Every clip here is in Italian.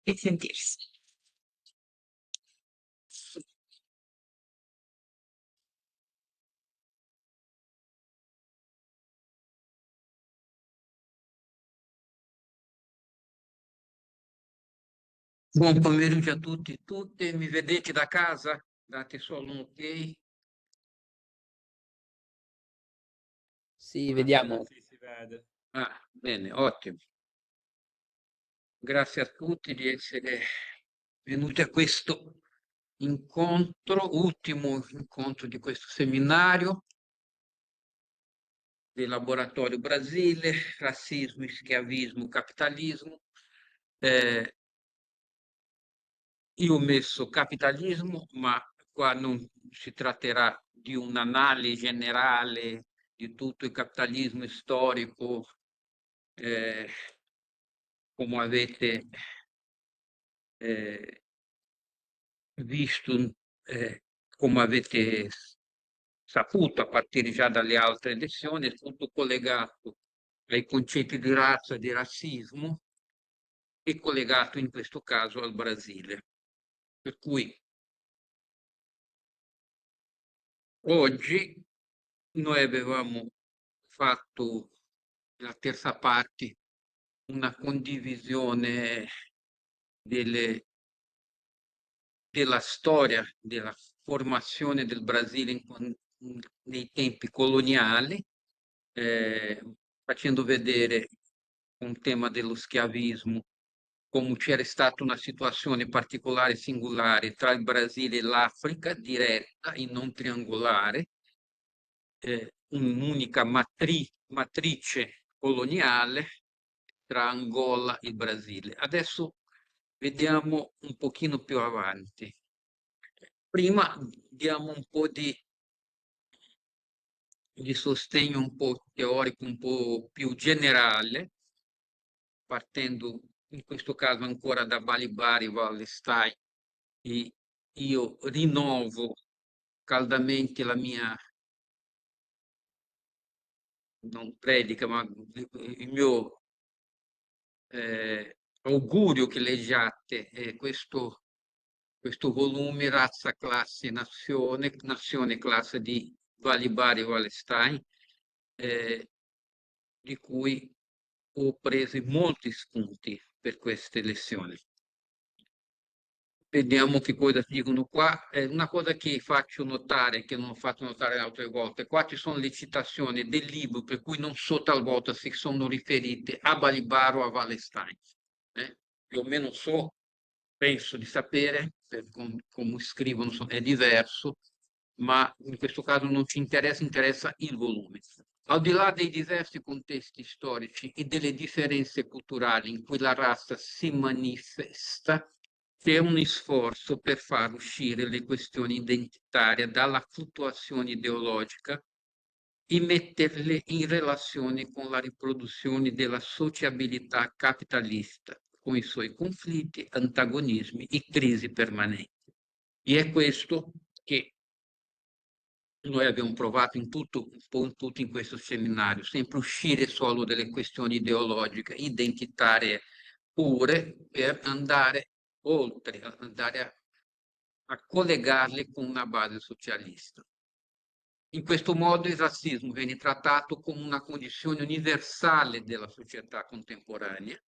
e sentirsi. Buon pomeriggio a tutti e tutte, mi vedete da casa? Date solo un ok. Sì, Buonasera, vediamo. sì, si vede. Bene, ottimo. Grazie a tutti di essere venuti a questo incontro, ultimo incontro di questo seminario del Laboratorio Brasile, razzismo, schiavismo, capitalismo. Eh, Io ho messo capitalismo, ma qua non si tratterà di un'analisi generale di tutto il capitalismo storico, eh, come avete eh, visto, eh, come avete saputo a partire già dalle altre lezioni, è tutto collegato ai concetti di razza e di razzismo e collegato in questo caso al Brasile. Per cui oggi noi avevamo fatto la terza parte, una condivisione delle- della storia, della formazione del Brasile nei tempi coloniali, eh, facendo vedere un tema dello schiavismo, come c'era stata una situazione particolare singolare tra il Brasile e l'Africa, diretta e non triangolare, un'unica matrice coloniale tra Angola e Brasile. Adesso vediamo un pochino più avanti. Prima diamo un po' di sostegno un po' teorico, un po' più generale, partendo in questo caso ancora da Bali Bari, Wallstein, e io rinnovo caldamente la mia, non predica, ma il mio augurio che leggiate questo volume Razza, Classe, Nazione, Nazione, Classe di Bali Wallenstein, eh, di cui ho preso molti spunti per queste lezioni. Vediamo che cosa dicono qua. Una cosa che faccio notare, che non ho fatto notare altre volte, qua ci sono le citazioni del libro, per cui non so talvolta se sono riferite a Balibaro o a Wallenstein. Più o meno so, penso di sapere, per come scrivono è diverso, ma in questo caso non ci interessa, interessa il volume. Al di là dei diversi contesti storici e delle differenze culturali in cui la razza si manifesta, c'è un sforzo per far uscire le questioni identitarie dalla fluttuazione ideologica e metterle in relazione con la riproduzione della sociabilità capitalista, con i suoi conflitti, antagonismi e crisi permanenti. E è questo che noi abbiamo provato in tutto, un po' in tutto in questo seminario, sempre uscire solo dalle questioni ideologiche, identitarie pure, per andare oltre, andare a collegarle con una base socialista. In questo modo il razzismo viene trattato come una condizione universale della società contemporanea,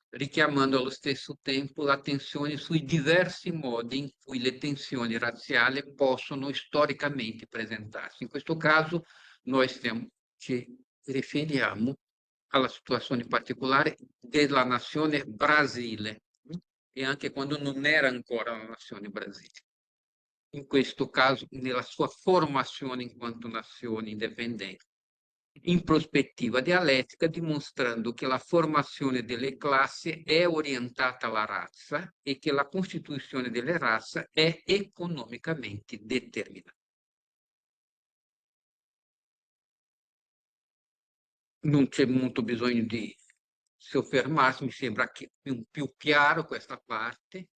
richiamando allo stesso tempo l'attenzione sui diversi modi in cui le tensioni razziali possono storicamente presentarsi. In questo caso noi ci riferiamo alla situazione particolare della nazione Brasile, e anche quando non era ancora la nazione Brasile. In questo caso nella sua formazione in quanto nazione indipendente, in prospettiva dialettica, dimostrando che la formazione delle classi è orientata alla razza e che la costituzione delle razze è economicamente determinata. Non c'è molto bisogno di soffermarsi, mi sembra che più chiaro questa parte.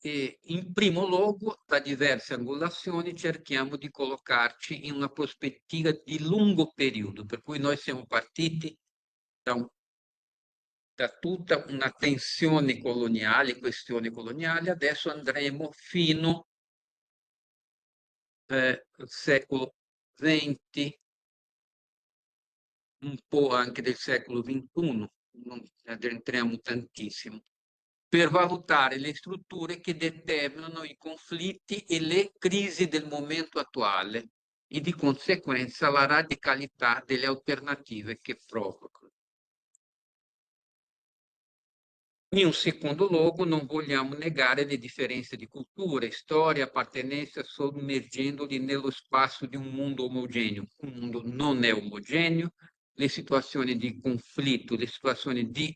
E in primo luogo, da diverse angolazioni, cerchiamo di collocarci in una prospettiva di lungo periodo, per cui noi siamo partiti da da tutta una tensione coloniale, questione coloniale, adesso andremo fino al secolo XX, un po' anche del secolo XXI, non addentriamo tantissimo, per valutare le strutture che determinano i conflitti e le crisi del momento attuale e di conseguenza la radicalità delle alternative che provocano. In un secondo luogo, non vogliamo negare le differenze di culture, storia, appartenenza, sommergendoli nello spazio di un mondo omogeneo. Un mondo non è omogeneo, le situazioni di conflitto, le situazioni di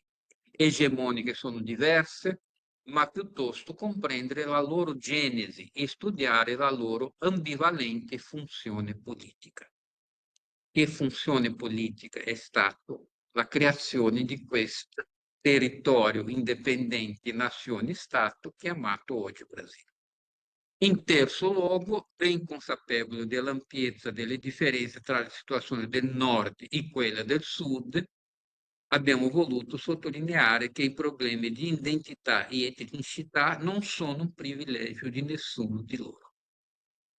egemoniche sono diverse, ma piuttosto comprendere la loro genesi e studiare la loro ambivalente funzione politica. Che funzione politica è stata la creazione di questo territorio indipendente, nazione-stato, chiamato oggi Brasile. In terzo luogo, ben consapevole dell'ampiezza delle differenze tra le situazioni del nord e quelle del sud, abbiamo voluto sottolineare che i problemi di identità e etnicità non sono un privilegio di nessuno di loro.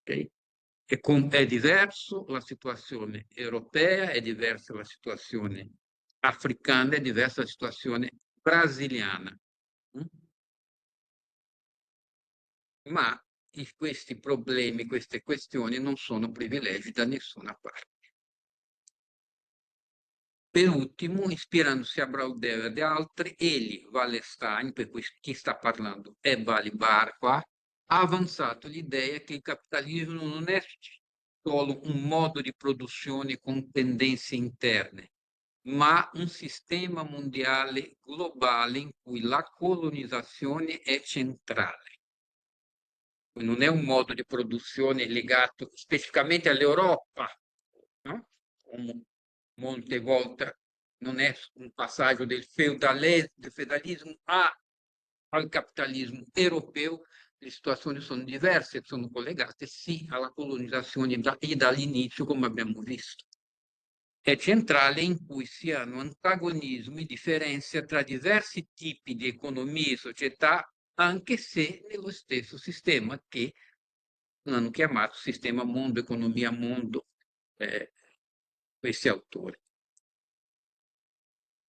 Okay? È diverso la situazione europea, è diversa la situazione africana, è diversa la situazione brasiliana. Ma questi problemi, queste questioni non sono privilegi da nessuna parte. Per ultimo, ispirandosi a Braudel ed altri, egli, Wallerstein, per cui chi sta parlando è Balibar qua, ha avanzato l'idea che il capitalismo non è solo un modo di produzione con tendenze interne, ma un sistema mondiale globale in cui la colonizzazione è centrale. Non è un modo di produzione legato specificamente all'Europa, no? Come molte volte non è un passaggio del feudalismo al capitalismo europeo, le situazioni sono diverse, sono collegate sì alla colonizzazione e dall'inizio, come abbiamo visto. È centrale in cui si hanno antagonismi, differenze tra diversi tipi di economie e società, anche se nello stesso sistema che hanno chiamato sistema mondo, economia mondo, questi autori.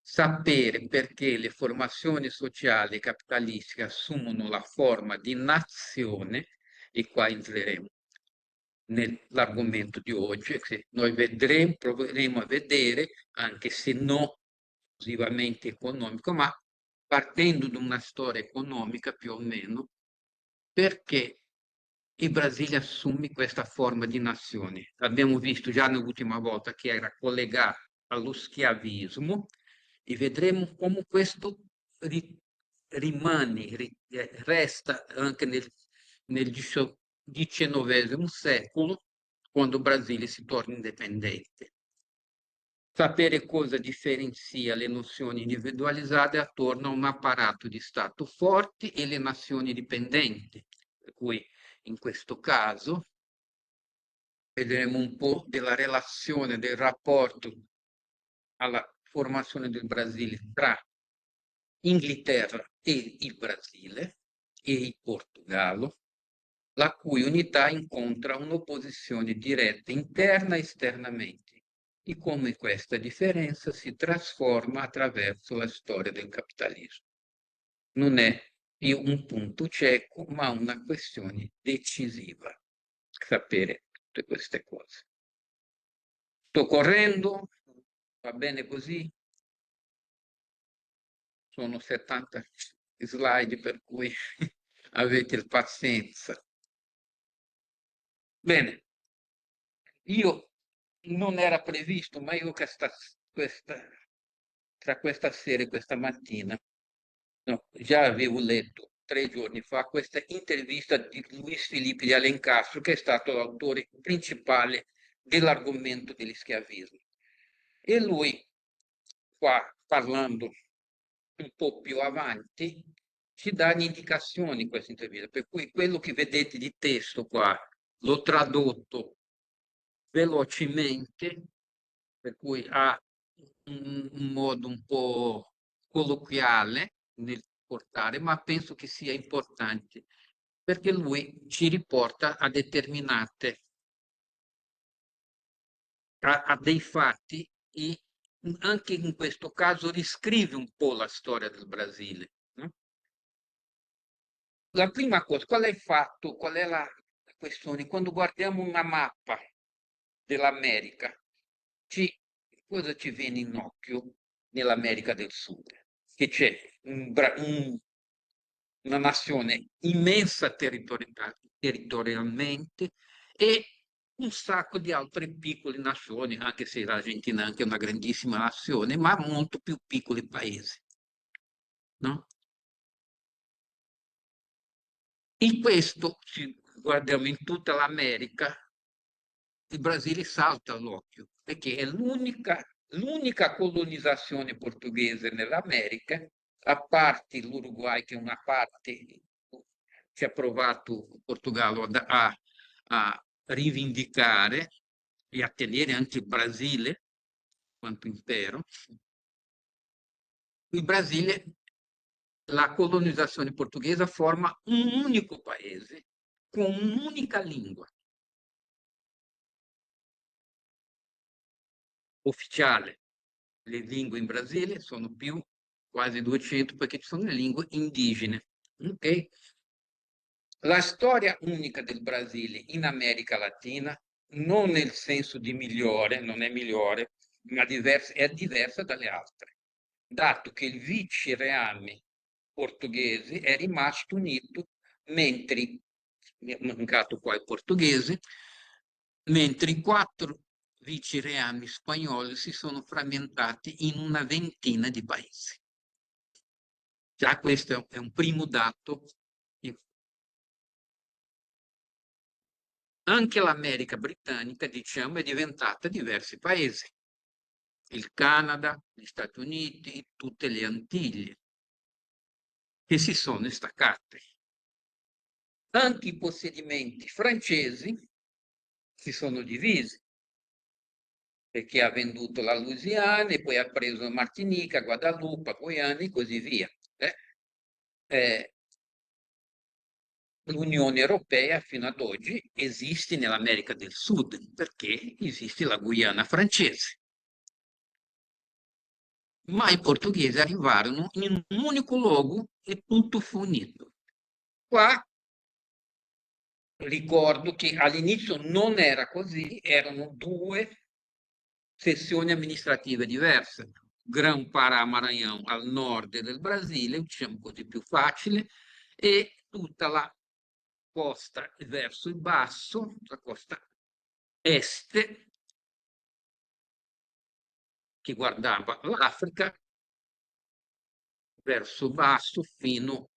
Sapere perché le formazioni sociali e capitalistiche assumono la forma di nazione, e qua entreremo nell'argomento di oggi, che noi proveremo a vedere, anche se non esclusivamente economico, ma partendo da una storia economica più o meno, perché il Brasile assume questa forma di nazione. Abbiamo visto già nell'ultima volta che era collegato allo schiavismo e vedremo come questo resta anche nel XIX secolo, quando il Brasile si torna indipendente. Sapere cosa differenzia le nozioni individualizzate attorno a un apparato di Stato forti e le nazioni dipendenti, per cui in questo caso vedremo un po' della relazione, del rapporto alla formazione del Brasile tra Inghilterra e il Brasile e il Portogallo, la cui unità incontra un'opposizione diretta interna e esternamente, e come questa differenza si trasforma attraverso la storia del capitalismo. Non è più un punto cieco, ma una questione decisiva. Sapere tutte queste cose. Sto correndo, va bene così? Sono 70 slide, per cui avete pazienza. Bene, io non era previsto, ma io tra questa sera e questa mattina, no, già avevo letto 3 giorni fa questa intervista di Luis Felipe di Alencastro, che è stato l'autore principale dell'argomento degli schiavismi. E lui, qua parlando un po' più avanti, ci dà indicazioni in questa intervista, per cui quello che vedete di testo qua l'ho tradotto velocemente, per cui ha un modo un po' colloquiale nel portare, ma penso che sia importante perché lui ci riporta a determinate, a dei fatti e anche in questo caso riscrive un po' la storia del Brasile, no? La prima cosa, qual è il fatto, qual è la questione? Quando guardiamo una mappa dell'America, cosa ci viene in occhio nell'America del Sud? Che c'è una nazione immensa territorialmente e un sacco di altre piccole nazioni, anche se l'Argentina è anche una grandissima nazione, ma molto più piccoli paesi, no? In questo, se guardiamo in tutta l'America, il Brasile salta all'occhio, perché è l'unica colonizzazione portoghese nell'America, a parte l'Uruguay, che è una parte che ha provato il Portogallo a rivendicare e a tenere anche il Brasile quanto impero. Il Brasile, la colonizzazione portoghese forma un unico paese con un'unica lingua ufficiale. Le lingue in Brasile sono più quasi 200 perché ci sono le lingue indigene. Okay? La storia unica del Brasile in America Latina, non nel senso di migliore, non è migliore, ma è diversa dalle altre, dato che il vicereame portoghese è rimasto unito, mentre, mi è mancato qua il portoghese, mentre i quattro vicereami spagnoli si sono frammentati in una ventina di paesi. Già questo è un primo dato. Anche l'America britannica, diciamo, è diventata diversi paesi. Il Canada, gli Stati Uniti, tutte le Antiglie, che si sono staccate. Anche i possedimenti francesi si sono divisi, perché ha venduto la Louisiana e poi ha preso Martinica, Guadalupe, Guyana e così via. Eh, L'Unione Europea fino ad oggi esiste nell'America del Sud perché esiste la Guyana francese. Ma i portoghesi arrivarono in un unico luogo e tutto fu unito. Qua ricordo che all'inizio non era così, erano due sezioni amministrative diverse. Gran Pará-Maranhão al nord del Brasile, diciamo così più facile, e tutta la costa verso il basso, la costa est, che guardava l'Africa, verso basso fino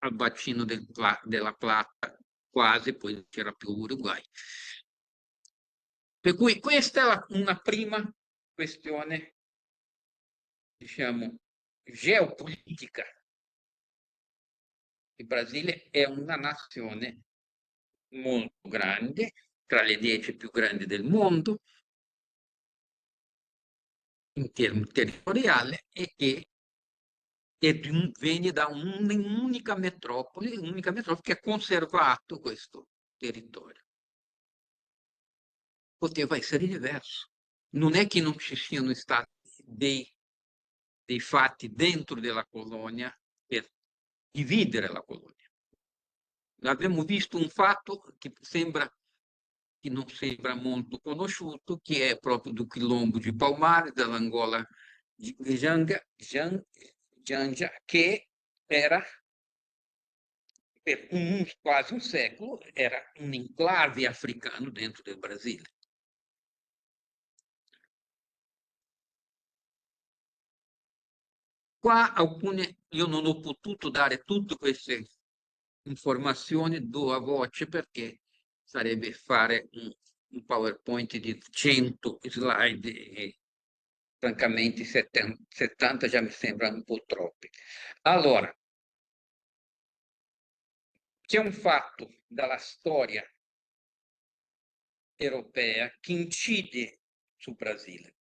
al bacino della Plata, quasi, poi c'era più Uruguay. Per cui questa è una prima questione, diciamo, geopolitica. Il Brasile è una nazione molto grande, tra le 10 più grandi del mondo, in termini territoriali, e che viene da un'unica metropoli che ha conservato questo territorio. Poteva essere diverso. Non è che non ci siano stati dei fatti dentro della colonia per dividere la colonia. Abbiamo visto un fatto che non sembra molto conosciuto, che è proprio do Quilombo di Palmares, dell'Angola di Janja, che era per quasi un secolo era un enclave africano dentro del Brasile. Qua io non ho potuto dare tutte queste informazioni, do a voce perché sarebbe fare un PowerPoint di 100 slide e francamente 70 già mi sembrano un po' troppi. Allora, c'è un fatto dalla storia europea che incide sul Brasile,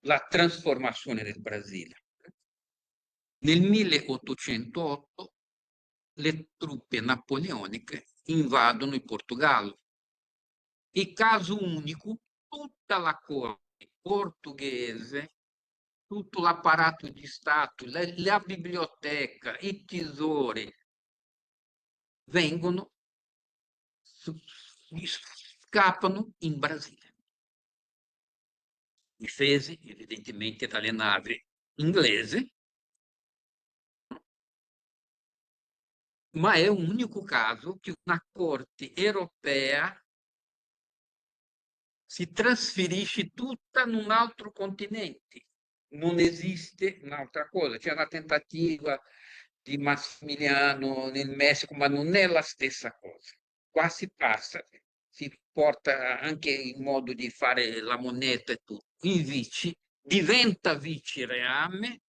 la trasformazione del Brasile. Nel 1808 le truppe napoleoniche invadono il Portogallo e caso unico tutta la corte portoghese, tutto l'apparato di Stato, la biblioteca, i tesori vengono, scappano in Brasile, difesi evidentemente dalle navi inglesi, ma è un unico caso che una corte europea si trasferisce tutta in un altro continente. Non esiste un'altra cosa. C'è una tentativa di Massimiliano nel Messico, ma non è la stessa cosa. Qua si passa, si porta anche il modo di fare la moneta e tutto. In Vichy diventa Vichy Reame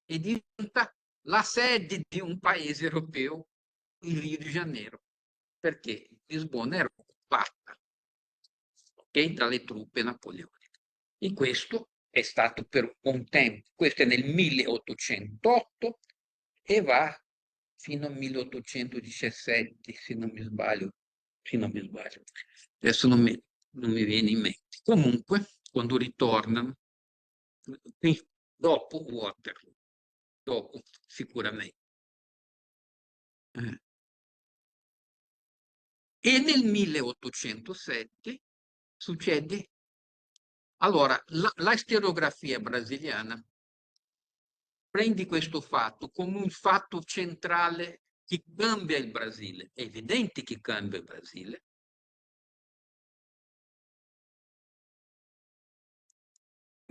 e diventa la sede di un paese europeo, il Rio de Janeiro, perché Lisbona era occupata, okay, dalle truppe napoleoniche. E questo è stato per un buon tempo. Questo è nel 1808 e va fino al 1817, se non mi sbaglio. Se non mi sbaglio. Adesso non mi viene in mente. Comunque, quando ritornano, dopo Waterloo, dopo sicuramente. E nel 1807 succede. Allora, la storiografia brasiliana prendi questo fatto come un fatto centrale che cambia il Brasile. È evidente che cambia il Brasile,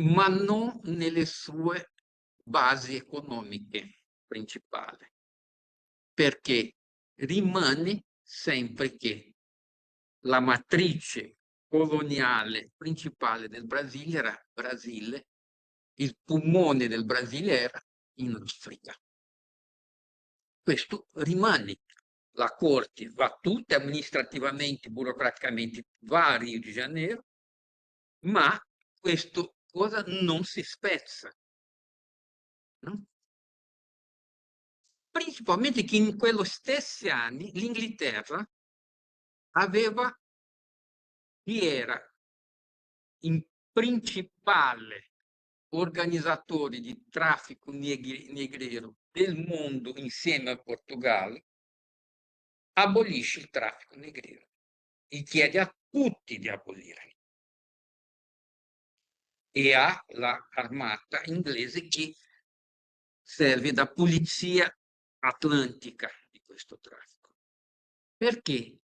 ma non nelle sue basi economiche principali, perché rimane sempre che la matrice coloniale principale del Brasile era Brasile, il polmone del Brasile era in Africa. Questo rimane. La Corte va tutta amministrativamente, burocraticamente, va a Rio de Janeiro, ma questo cosa non si spezza. No? Principalmente che in quegli stessi anni l'Inghilterra aveva, chi era il principale organizzatore di traffico negriero del mondo insieme al Portogallo, abolisce il traffico negriero e chiede a tutti di abolire. E ha l'armata inglese che serve da polizia atlantica di questo traffico. Perché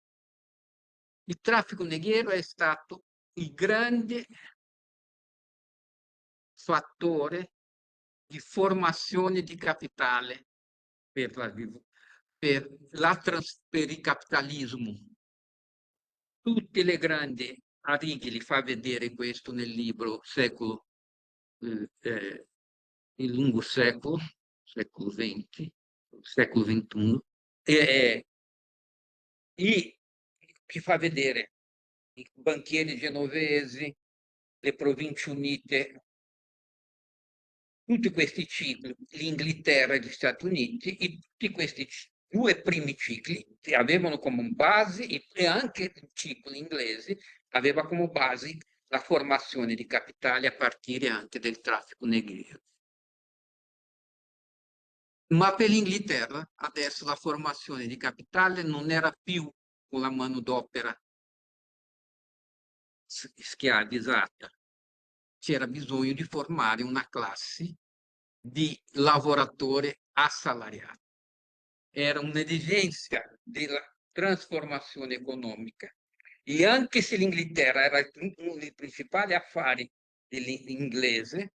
il traffico negriero è stato il grande fattore di formazione di capitale per il capitalismo. Tutte le grandi, Arrighi fa vedere questo nel libro il lungo secolo XX, secolo XXI, e ci fa vedere i banchieri genovesi, le province unite, tutti questi cicli, l'Inghilterra e gli Stati Uniti, e tutti questi due primi cicli avevano come base, e anche il ciclo inglese aveva come base la formazione di capitali a partire anche del traffico negriero. Ma per l'Inghilterra adesso la formazione di capitale non era più con la manodopera schiavizzata. C'era bisogno di formare una classe di lavoratori assalariati. Era un'esigenza della trasformazione economica e anche se l'Inghilterra era uno dei principali affari dell'inglese,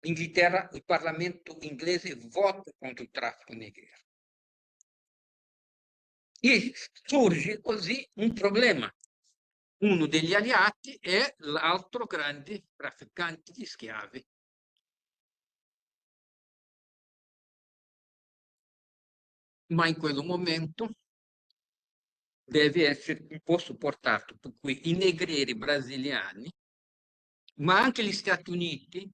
l'Inghilterra, il Parlamento inglese vota contro il traffico negriero. E sorge così un problema. Uno degli alleati è l'altro grande trafficante di schiavi. Ma in quel momento deve essere un po' supportato, per cui i negrieri brasiliani, ma anche gli Stati Uniti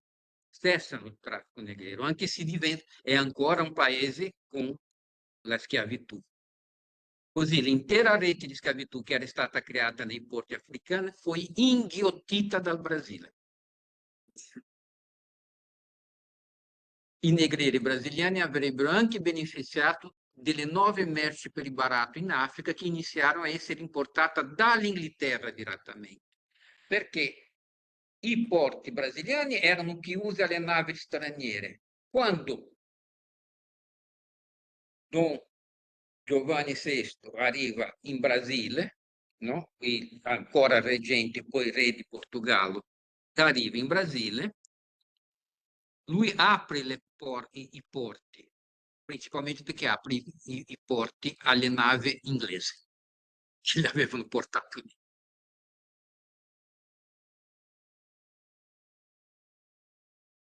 cessano il traffico negreiro, anche se diventa, è ancora un paese con la schiavitù. Così l'intera rete di schiavitù che era stata creata nei porti africani fu inghiottita dal Brasile. I negrieri brasiliani avrebbero anche beneficiato delle nuove merci per il baratto in Africa che iniziarono a essere importate dall'Inghilterra direttamente, perché i porti brasiliani erano chiusi alle navi straniere. Quando Don Giovanni VI arriva in Brasile, no? Ancora reggente, poi re di Portogallo, arriva in Brasile, lui apre i porti, principalmente perché apre i porti alle navi inglesi che li avevano portati lì.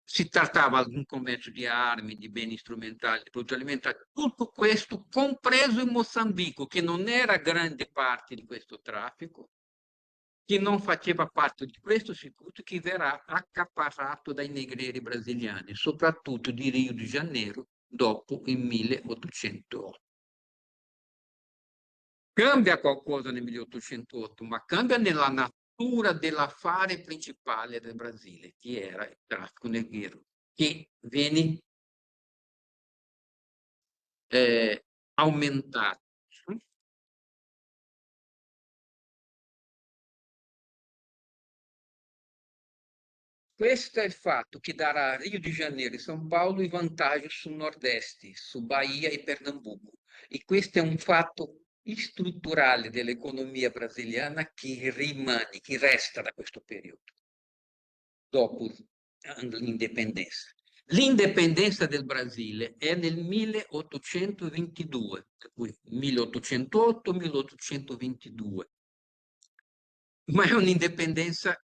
Si trattava di un commercio di armi, di beni strumentali, di prodotti alimentari, tutto questo compreso in Mozambico, che non era grande parte di questo traffico, che non faceva parte di questo circuito, che verrà accaparrato dai negrieri brasiliani, soprattutto di Rio de Janeiro, dopo il 1808. Cambia qualcosa nel 1808, ma cambia nella natura dell'affare principale del Brasile, che era il traffico nero, che viene aumentato. Questo è il fatto che darà a Rio de Janeiro e São Paulo i vantaggi sul nord-est, su Bahia e Pernambuco. E questo è un fatto strutturale dell'economia brasiliana che rimane, che resta da questo periodo, dopo l'indipendenza. L'indipendenza del Brasile è nel 1822, per cui 1808-1822, ma è un'indipendenza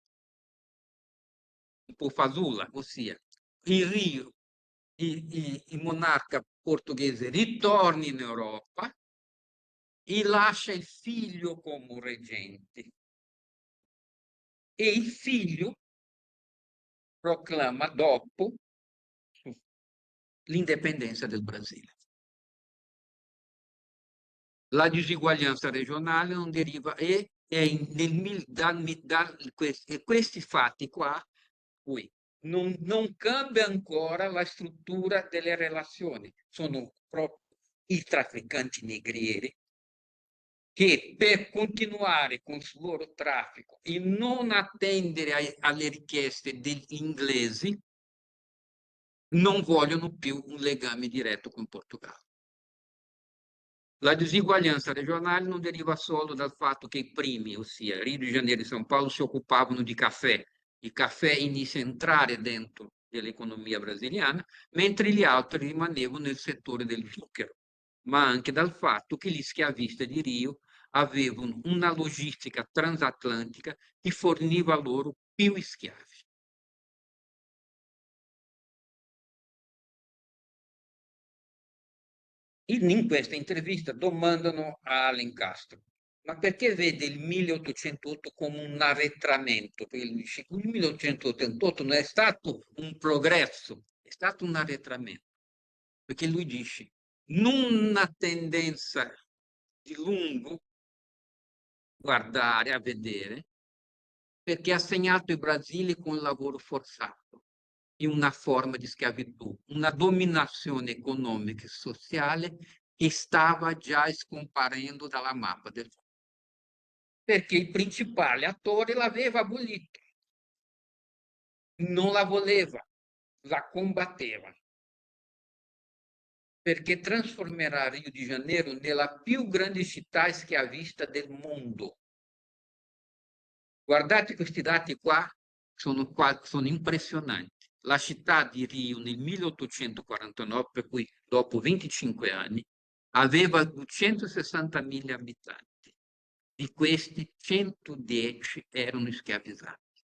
un po' fasulla, ossia il Rio, il monarca portoghese ritorna in Europa e lascia il figlio come reggente e il figlio proclama dopo l'indipendenza del Brasile. La disuguaglianza regionale non deriva questi fatti qua, qui, non cambia ancora la struttura delle relazioni, sono proprio i trafficanti negrieri che per continuare con il loro traffico e non attendere alle richieste degli inglesi non vogliono più un legame diretto con Portogallo. La disuguaglianza regionale non deriva solo dal fatto che i primi, ossia Rio de Janeiro e São Paulo, si occupavano di caffè. Il caffè inizia a entrare dentro dell'economia brasiliana, mentre gli altri rimanevano nel settore del zucchero, ma anche dal fatto che gli schiavisti di Rio avevano una logistica transatlantica che forniva loro più schiavi. In questa intervista domandano a Alencastro, ma perché vede il 1808 come un arretramento? Perché lui dice che il 1888 non è stato un progresso, è stato un arretramento, perché lui dice non una tendenza di lungo guardare, a vedere, perché ha segnato il Brasile con il lavoro forzato in una forma di schiavitù, una dominazione economica e sociale che stava già scomparendo dalla mappa del mondo, perché il principale attore l'aveva abolito, non la voleva, la combatteva, perché trasformerà Rio de Janeiro nella più grande città schiavista del mondo. Guardate questi dati qua, sono impressionanti. La città di Rio nel 1849, per cui dopo 25 anni, aveva 260.000 abitanti. Di questi 110 erano schiavizzati.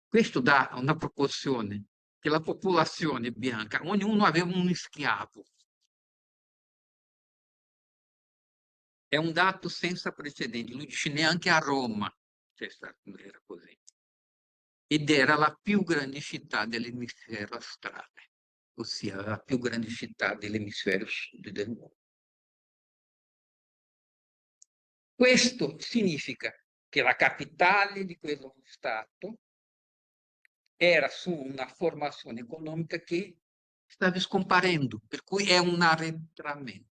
Questo dà una proporzione che la popolazione bianca, ognuno aveva un schiavo. È un dato senza precedenti. Lui dice neanche a Roma c'è stato, era così. ed era la più grande città dell'emisfero astrale, ossia la più grande città dell'emisfero sud del mondo. Questo significa che la capitale di quello Stato era su una formazione economica che stava scomparendo, per cui è un arretramento.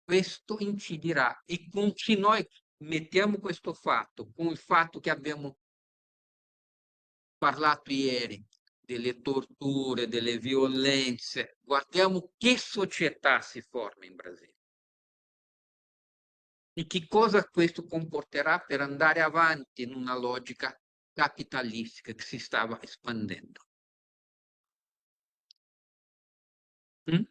Questo inciderà e se noi mettiamo questo fatto con il fatto che abbiamo parlato ieri delle torture, delle violenze, guardiamo che società si forma in Brasile e che cosa questo comporterà per andare avanti in una logica capitalistica che si stava espandendo. Mm?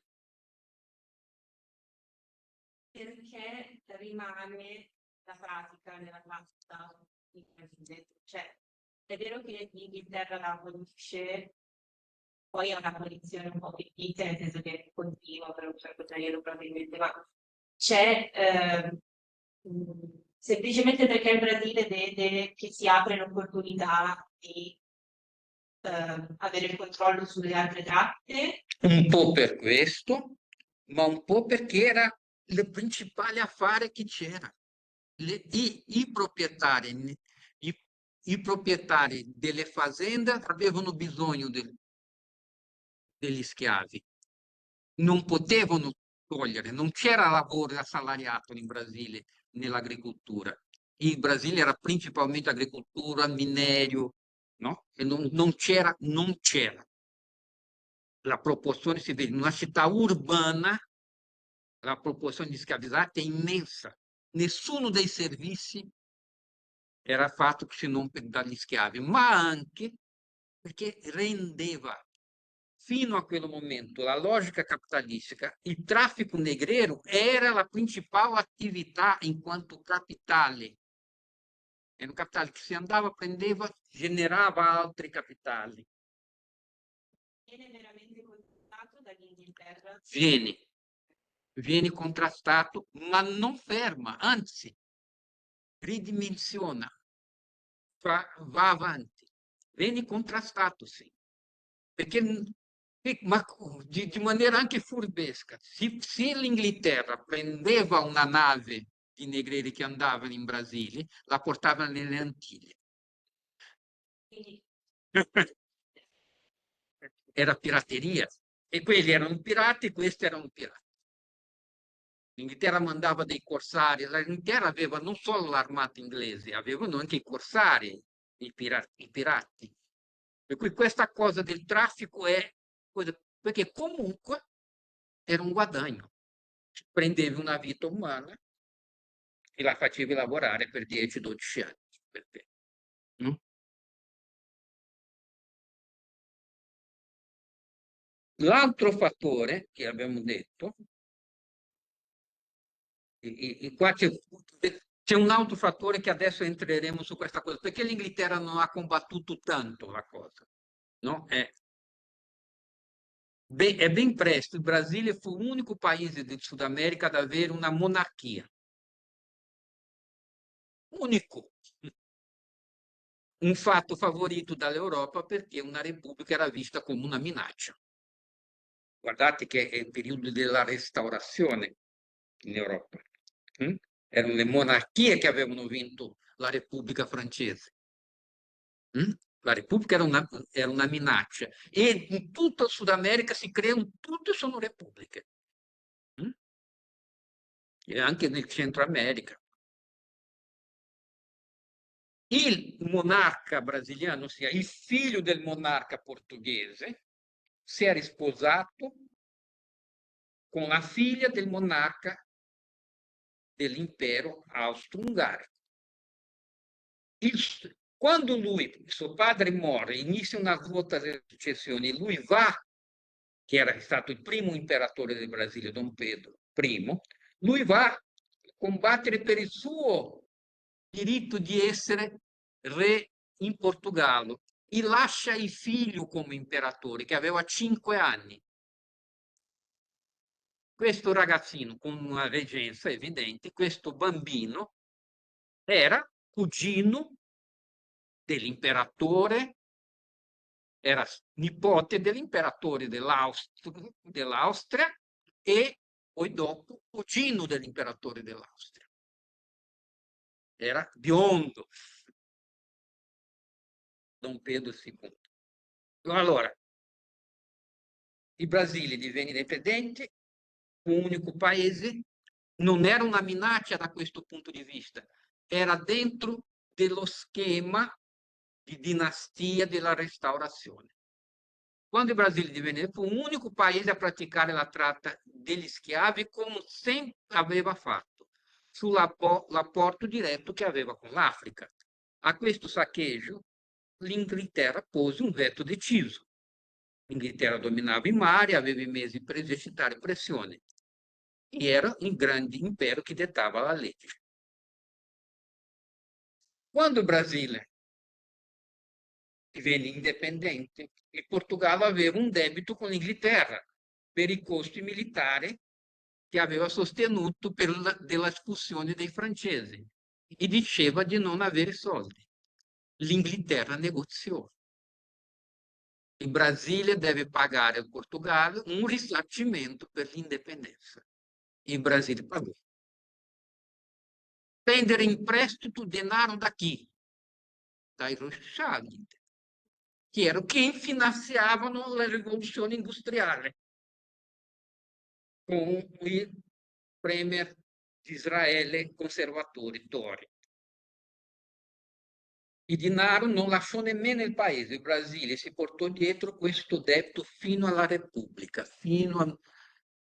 Perché rimane la pratica nella classica di Brasile. Cioè, è vero che l'Inghilterra la abolisce, poi è un'abolizione un po' fittizia, nel senso che continua per un certo periodo probabilmente, ma c'è semplicemente perché il Brasile vede che si apre l'opportunità di avere il controllo sulle altre tratte. Un po' per questo, ma un po' perché era il principale affare che c'era. I proprietari, i proprietari delle fazende avevano bisogno degli schiavi, non potevano togliere, non c'era lavoro assalariato in Brasile nell'agricoltura. Il Brasile era principalmente agricoltura, minerio, no? E non c'era la proporzione, si vede, in una città urbana la proporzione di schiavizzati è immensa. Nessuno dei servizi era fatto se non dagli schiavi, ma anche perché rendeva fino a quel momento la logica capitalistica, il traffico negreiro era la principale attività in quanto capitale. Era un capitale che si andava, prendeva, generava altri capitali. Viene veramente contrastato dall'Inghilterra. Viene contrastato, ma non ferma, anzi, ridimensiona, va avanti. Viene contrastato, sì. Perché, ma di maniera anche furbesca, se l'Inghilterra prendeva una nave di negrieri che andavano in Brasile, la portava nelle Antille. Quindi Era pirateria. E quelli erano pirati, questi erano pirati. L'Inghilterra mandava dei corsari, l'Inghilterra aveva non solo l'armata inglese, avevano anche i corsari, i pirati. Per cui questa cosa del traffico è perché comunque era un guadagno. Prendevi una vita umana e la facevi lavorare per 10-12 anni. Perché, no? L'altro fattore che abbiamo detto, qua c'è un altro fattore che adesso entreremo su questa cosa, perché l'Inghilterra non ha combattuto tanto la cosa, no? È ben presto, il Brasile fu l'unico paese del Sud America ad avere una monarchia. Unico. Un fatto favorito dall'Europa perché una repubblica era vista come una minaccia. Guardate che è il periodo della restaurazione in Europa. Mm? Erano le monarchie che avevano vinto la Repubblica francese. Mm? La Repubblica era una minaccia e in tutto il Sud America si creano, tutte sono repubbliche. Mm? E anche nel Centro America. Il monarca brasiliano, ossia il figlio del monarca portoghese, si è risposato con la figlia del monarca dell'impero austro-ungarico. Quando lui, suo padre muore, inizia una svolta della successione, lui va, che era stato il primo imperatore del Brasile, Dom Pedro I, lui va a combattere per il suo diritto di essere re in Portogallo e lascia il figlio come imperatore, che aveva 5 anni. Questo ragazzino con una reggenza evidente, questo bambino era cugino dell'imperatore, era nipote dell'imperatore dell'Austria e poi dopo cugino dell'imperatore dell'Austria. Era biondo, Dom Pedro II. Allora, il Brasile divenne indipendente, un unico paese, non era una minaccia da questo punto di vista, era dentro dello schema di dinastia della restaurazione. Quando il Brasile divenne fu un unico paese a praticare la tratta degli schiavi come sempre aveva fatto, sull'apporto diretto che aveva con l'Africa. A questo saccheggio l'Inghilterra pose un veto deciso. L'Inghilterra dominava i mari, aveva i mezzi per esercitare pressione e era un grande impero che dettava la legge. Quando il Brasile divenne indipendente, il Portogallo aveva un debito con l'Inghilterra per i costi militari che aveva sostenuto della espulsione dei francesi e diceva di non avere soldi. L'Inghilterra negoziò. Il Brasile deve pagare al Portogallo un risarcimento per l'indipendenza. Il Brasile pagò. Prendere in prestito denaro da chi? Dai Rothschild, che finanziavano la rivoluzione industriale con il premier di Israele conservatore Tory. Il denaro non lasciò nemmeno il paese, il Brasile si portò dietro questo debito fino alla Repubblica, fino a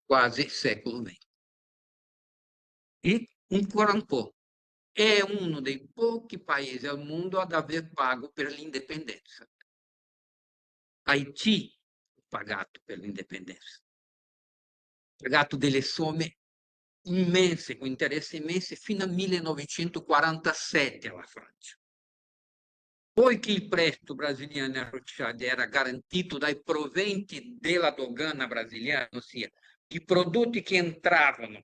quasi il secolo XX. E ancora un po'. È uno dei pochi paesi al mondo ad aver pago per l'indipendenza. Haiti ha pagato per l'indipendenza, ha pagato delle somme immense, con interessi immensi, fino al 1947 alla Francia. Poiché il prestito brasiliano a Rothschild era garantito dai proventi della dogana brasiliana, ossia i prodotti che entravano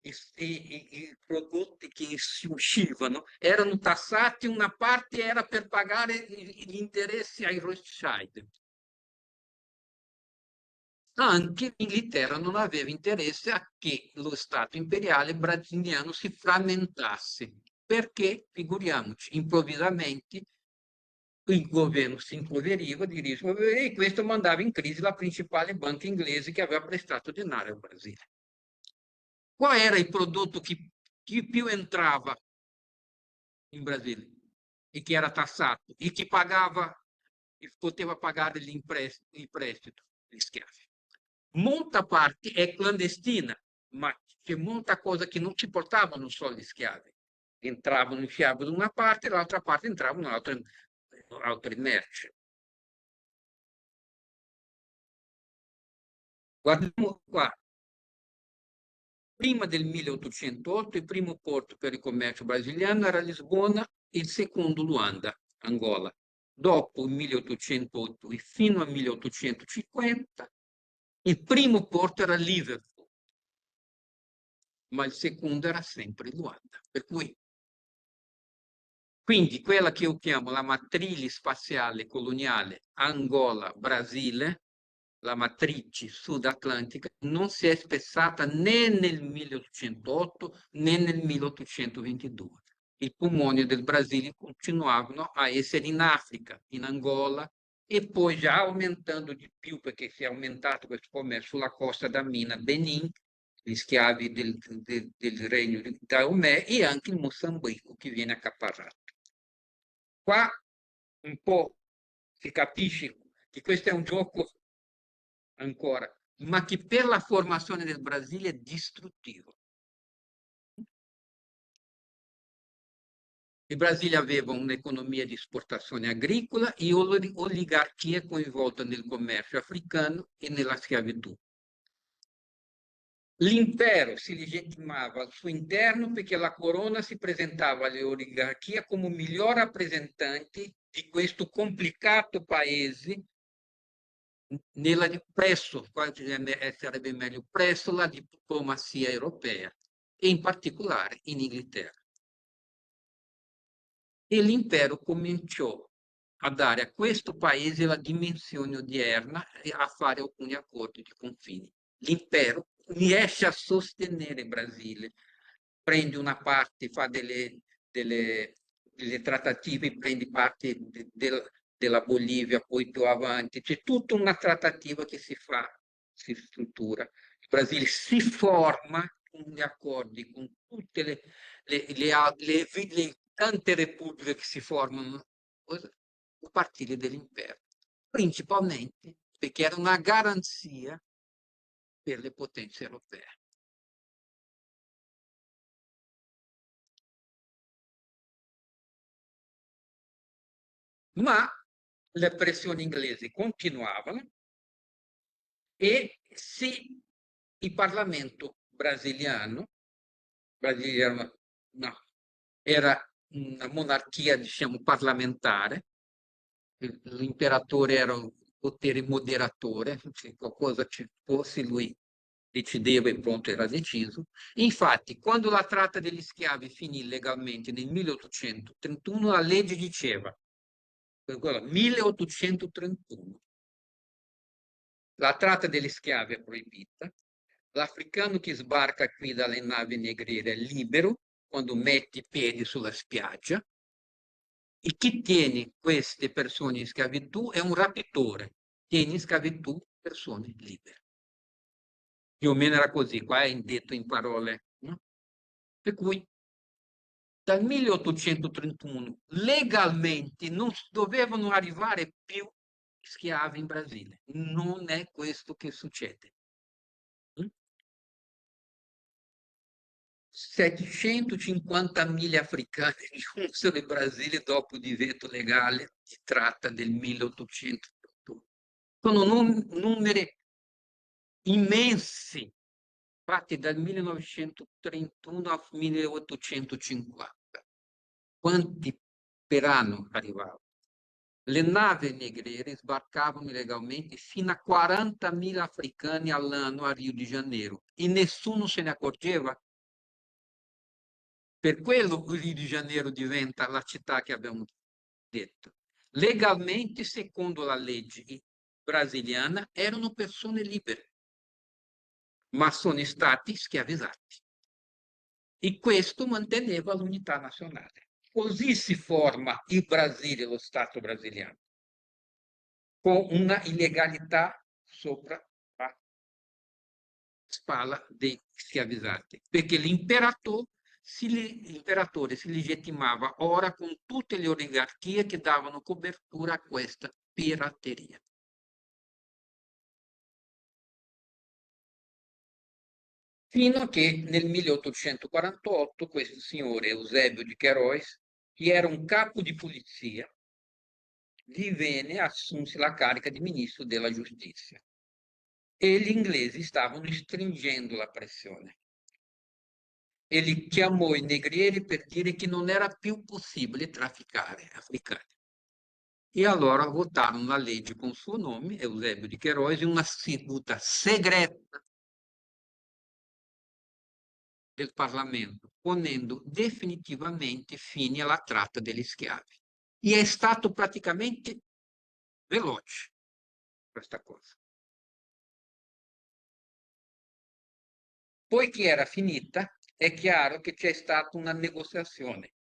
e i prodotti che si uscivano erano tassati, una parte era per pagare gli interessi ai Rothschild. Anche l'Inghilterra non aveva interesse a che lo Stato imperiale brasiliano si frammentasse, perché, figuriamoci, improvvisamente il governo si impoveriva e questo mandava in crisi la principale banca inglese che aveva prestato denaro al Brasile. Qual era il prodotto che più entrava in Brasile e che era tassato e che poteva pagare il prestito? Gli schiavi. Molta parte è clandestina, ma c'è molta cosa che non ci portavano solo gli schiavi. Entravano in schiavi da una parte, dall'altra parte entravano altre merci. Guardiamo qua. Prima del 1808 il primo porto per il commercio brasiliano era Lisbona e il secondo Luanda, Angola. Dopo il 1808 e fino al 1850 il primo porto era Liverpool, ma il secondo era sempre Luanda. Per cui, quindi quella che io chiamo la matrice spaziale coloniale Angola-Brasile, la matrice sud-atlantica, non si è spezzata né nel 1808 né nel 1822. I polmoni del Brasile continuavano a essere in Africa, in Angola, e poi già aumentando di più, perché si è aumentato questo commercio sulla costa da Mina, Benin, gli schiavi del regno di Daomè, e anche il Mozambico che viene accaparrato. Qua un po' si capisce che questo è un gioco ancora, ma che per la formazione del Brasile è distruttivo. Il Brasile aveva un'economia di esportazione agricola e oligarchia coinvolta nel commercio africano e nella schiavitù. L'impero si legittimava al suo interno perché la corona si presentava alle oligarchie come miglior rappresentanti di questo complicato paese presso la diplomazia europea e in particolare in Inghilterra. E l'impero cominciò a dare a questo paese la dimensione odierna e a fare alcuni accordi di confini. L'impero riesce a sostenere il Brasile, prende una parte, fa delle trattative, prendi parte della Bolivia, poi più avanti. C'è tutta una trattativa che si fa, si struttura. Il Brasile si forma con gli accordi con tutte le tante repubbliche che si formano a partire dell'impero, principalmente perché era una garanzia per le potenze europee. Ma le pressioni inglesi continuavano e se il Parlamento brasiliano no, era una monarchia, diciamo, parlamentare, l'imperatore era un potere moderatore, se qualcosa ci fosse lui decideva e pronto era deciso. Infatti, quando la tratta degli schiavi finì legalmente nel 1831, la legge diceva, 1831, la tratta degli schiavi è proibita, l'africano che sbarca qui dalle navi negriere è libero quando mette i piedi sulla spiaggia e chi tiene queste persone in schiavitù è un rapitore, tiene in schiavitù persone libere. Più o meno era così, qua è detto in parole, no? Per cui dal 1831 legalmente non dovevano arrivare più schiavi in Brasile. Non è questo che succede. 750.000 africani giunsero in Brasile dopo il divieto legale di tratta del 1831. Sono numeri immensi, fatti dal 1931 al 1850. Quanti per anno arrivavano? Le navi negriere sbarcavano illegalmente fino a 40.000 africani all'anno a Rio de Janeiro e nessuno se ne accorgeva. Per quello Rio de Janeiro diventa la città che abbiamo detto. Legalmente, secondo la legge brasiliana, erano persone libere, ma sono stati schiavizzati. E questo manteneva l'unità nazionale. Così si forma il Brasile, lo Stato brasiliano, con una illegalità sopra la spalla dei schiavizzati, perché l'imperatore si legittimava ora con tutte le oligarchie che davano copertura a questa pirateria. Fino a che nel 1848 questo signore Eusebio di Queiroz, che era un capo di polizia, assunse la carica di ministro della giustizia e gli inglesi stavano stringendo la pressione. E li chiamò i negrieri per dire che non era più possibile trafficare africani. E allora votarono la legge con il suo nome, Eusebio di Queiroz, in una seduta segreta del Parlamento, ponendo definitivamente fine alla tratta degli schiavi. E è stato praticamente veloce questa cosa. Poi che era finita, è chiaro che c'è stata una negoziazione.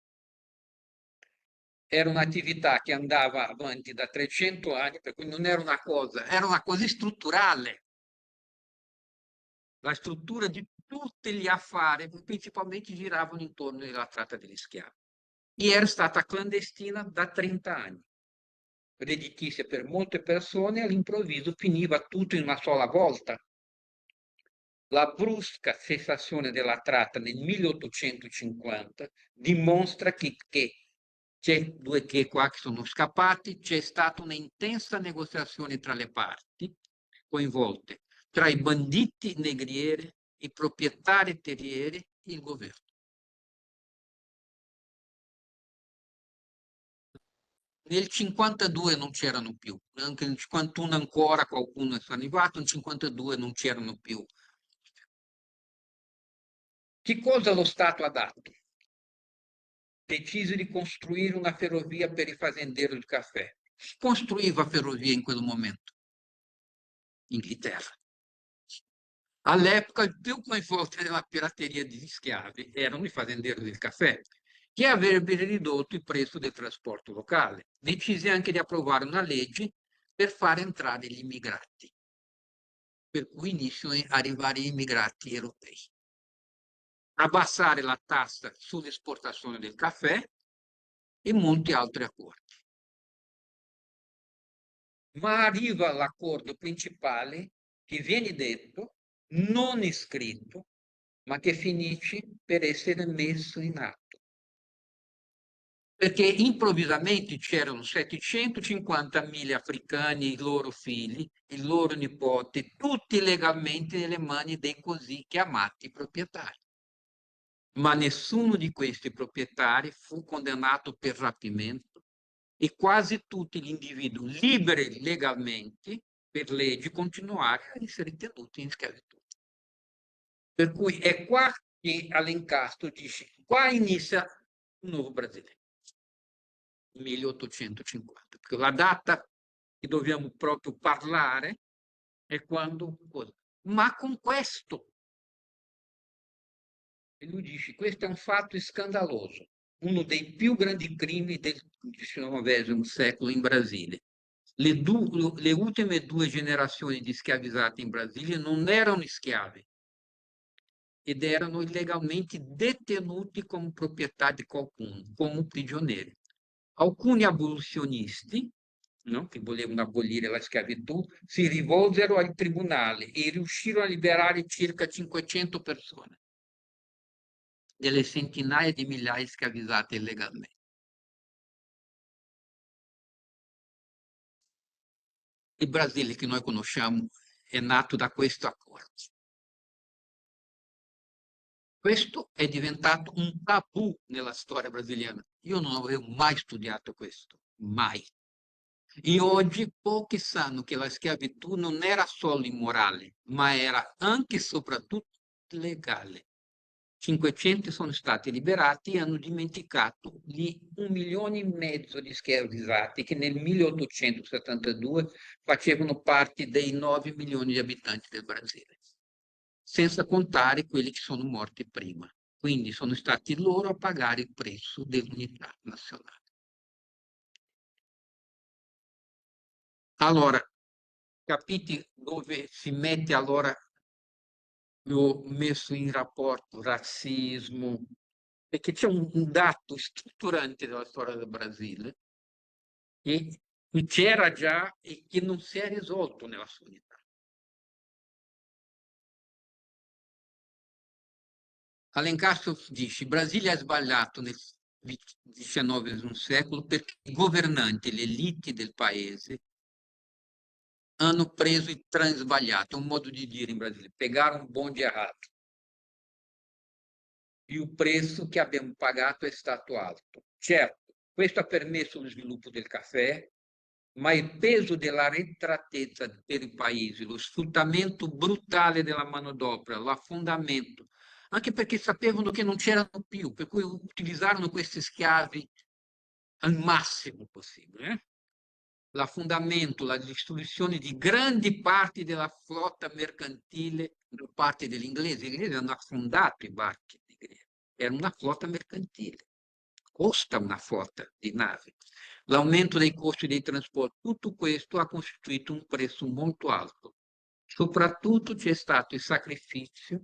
Era un'attività che andava avanti da 300 anni, per cui non era una cosa, era una cosa strutturale. La struttura di tutti gli affari principalmente giravano intorno alla tratta degli schiavi. E era stata clandestina da 30 anni. Redditizia per molte persone, all'improvviso finiva tutto in una sola volta. La brusca cessazione della tratta nel 1850 dimostra che c'è due che qua che sono scappati, c'è stata un'intensa negoziazione tra le parti coinvolte, tra i banditi negrieri, i proprietari terrieri e il governo. Nel 52 non c'erano più, anche nel 51 ancora qualcuno è arrivato, nel 52 non c'erano più. Che cosa lo Stato ha dato? Decise di costruire una ferrovia per i fazendieri del caffè. Chi costruiva ferrovie in quel momento? Inghilterra. All'epoca il più coinvolto nella pirateria di schiavi erano i fazendieri del caffè, che avrebbero ridotto il prezzo del trasporto locale. Decise anche di approvare una legge per far entrare gli immigrati, per cui iniziano ad arrivare gli immigrati europei. Abbassare la tassa sull'esportazione del caffè e molti altri accordi. Ma arriva l'accordo principale che viene detto, non iscritto, ma che finisce per essere messo in atto. Perché improvvisamente c'erano 750.000 africani, i loro figli, i loro nipoti, tutti legalmente nelle mani dei così chiamati proprietari. Ma nessuno di questi proprietari fu condannato per rapimento e quasi tutti gli individui liberi legalmente per legge continuarono a essere tenuti in schiavitù. Per cui è qua che Alencastro dice, qua inizia un nuovo Brasile, 1850, perché la data che dobbiamo proprio parlare è quando, ma con questo, e lui dice, questo è un fatto scandaloso, uno dei più grandi crimini del XIX secolo in Brasile. Le ultime due generazioni di schiavizzati in Brasile non erano schiavi ed erano illegalmente detenuti come proprietà di qualcuno, come prigionieri. Alcuni abolizionisti, no, che volevano abolire la schiavitù, si rivolsero ai tribunali e riuscirono a liberare circa 500 persone delle centinaia di migliaia schiavizzate illegalmente. Il Brasile che noi conosciamo è nato da questo accordo. Questo è diventato un tabù nella storia brasiliana. Io non avevo mai studiato questo, mai. E oggi pochi sanno che la schiavitù non era solo immorale, ma era anche e soprattutto legale. 500 sono stati liberati e hanno dimenticato gli 1,5 milioni di schiavizzati che nel 1872 facevano parte dei 9 milioni di abitanti del Brasile, senza contare quelli che sono morti prima. Quindi sono stati loro a pagare il prezzo dell'unità nazionale. Allora, capite dove si mette allora, l'ho messo in rapporto razzismo, perché c'è un dato strutturante della storia del Brasile che c'era già e che non si è risolto nella sua unità. Alencastro dice: il Brasile ha sbagliato nel XIX secolo perché i governanti, le elite del paese, hanno preso il treno sbagliato, un modo di dire in Brasile, pegaram un bonde errato. E il prezzo che abbiamo pagato è stato alto. Certo, questo ha permesso lo sviluppo del caffè, ma il peso della retratezza per i paesi, lo sfruttamento brutale della manodopera, l'affondamento, anche perché sapevano che non c'erano più, per cui utilizzarono questi schiavi al massimo possibile. L'affondamento, la distruzione di grandi parti della flotta mercantile da parte degli inglesi. Gli inglesi hanno affondato i barchi di Grecia. Era una flotta mercantile. Costa una flotta di navi. L'aumento dei costi dei trasporti, tutto questo ha costituito un prezzo molto alto. Soprattutto c'è stato il sacrificio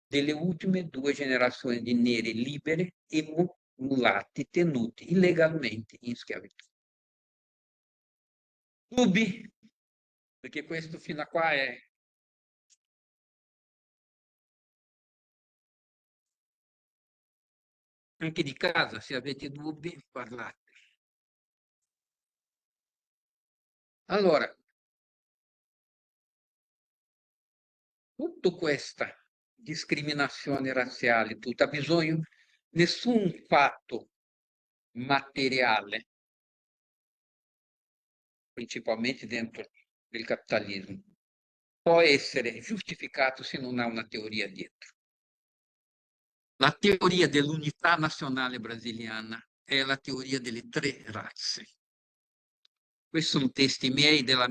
delle ultime due generazioni di neri liberi e mulatti tenuti illegalmente in schiavitù. Dubbi? Perché questo fino a qua è... Anche di casa, se avete dubbi, parlate. Allora, tutta questa discriminazione razziale, ha bisogno, nessun fatto materiale, principalmente dentro il capitalismo, può essere giustificato se non ha una teoria dietro. La teoria dell'unità nazionale brasiliana è la teoria delle tre razze. Questi sono testi miei della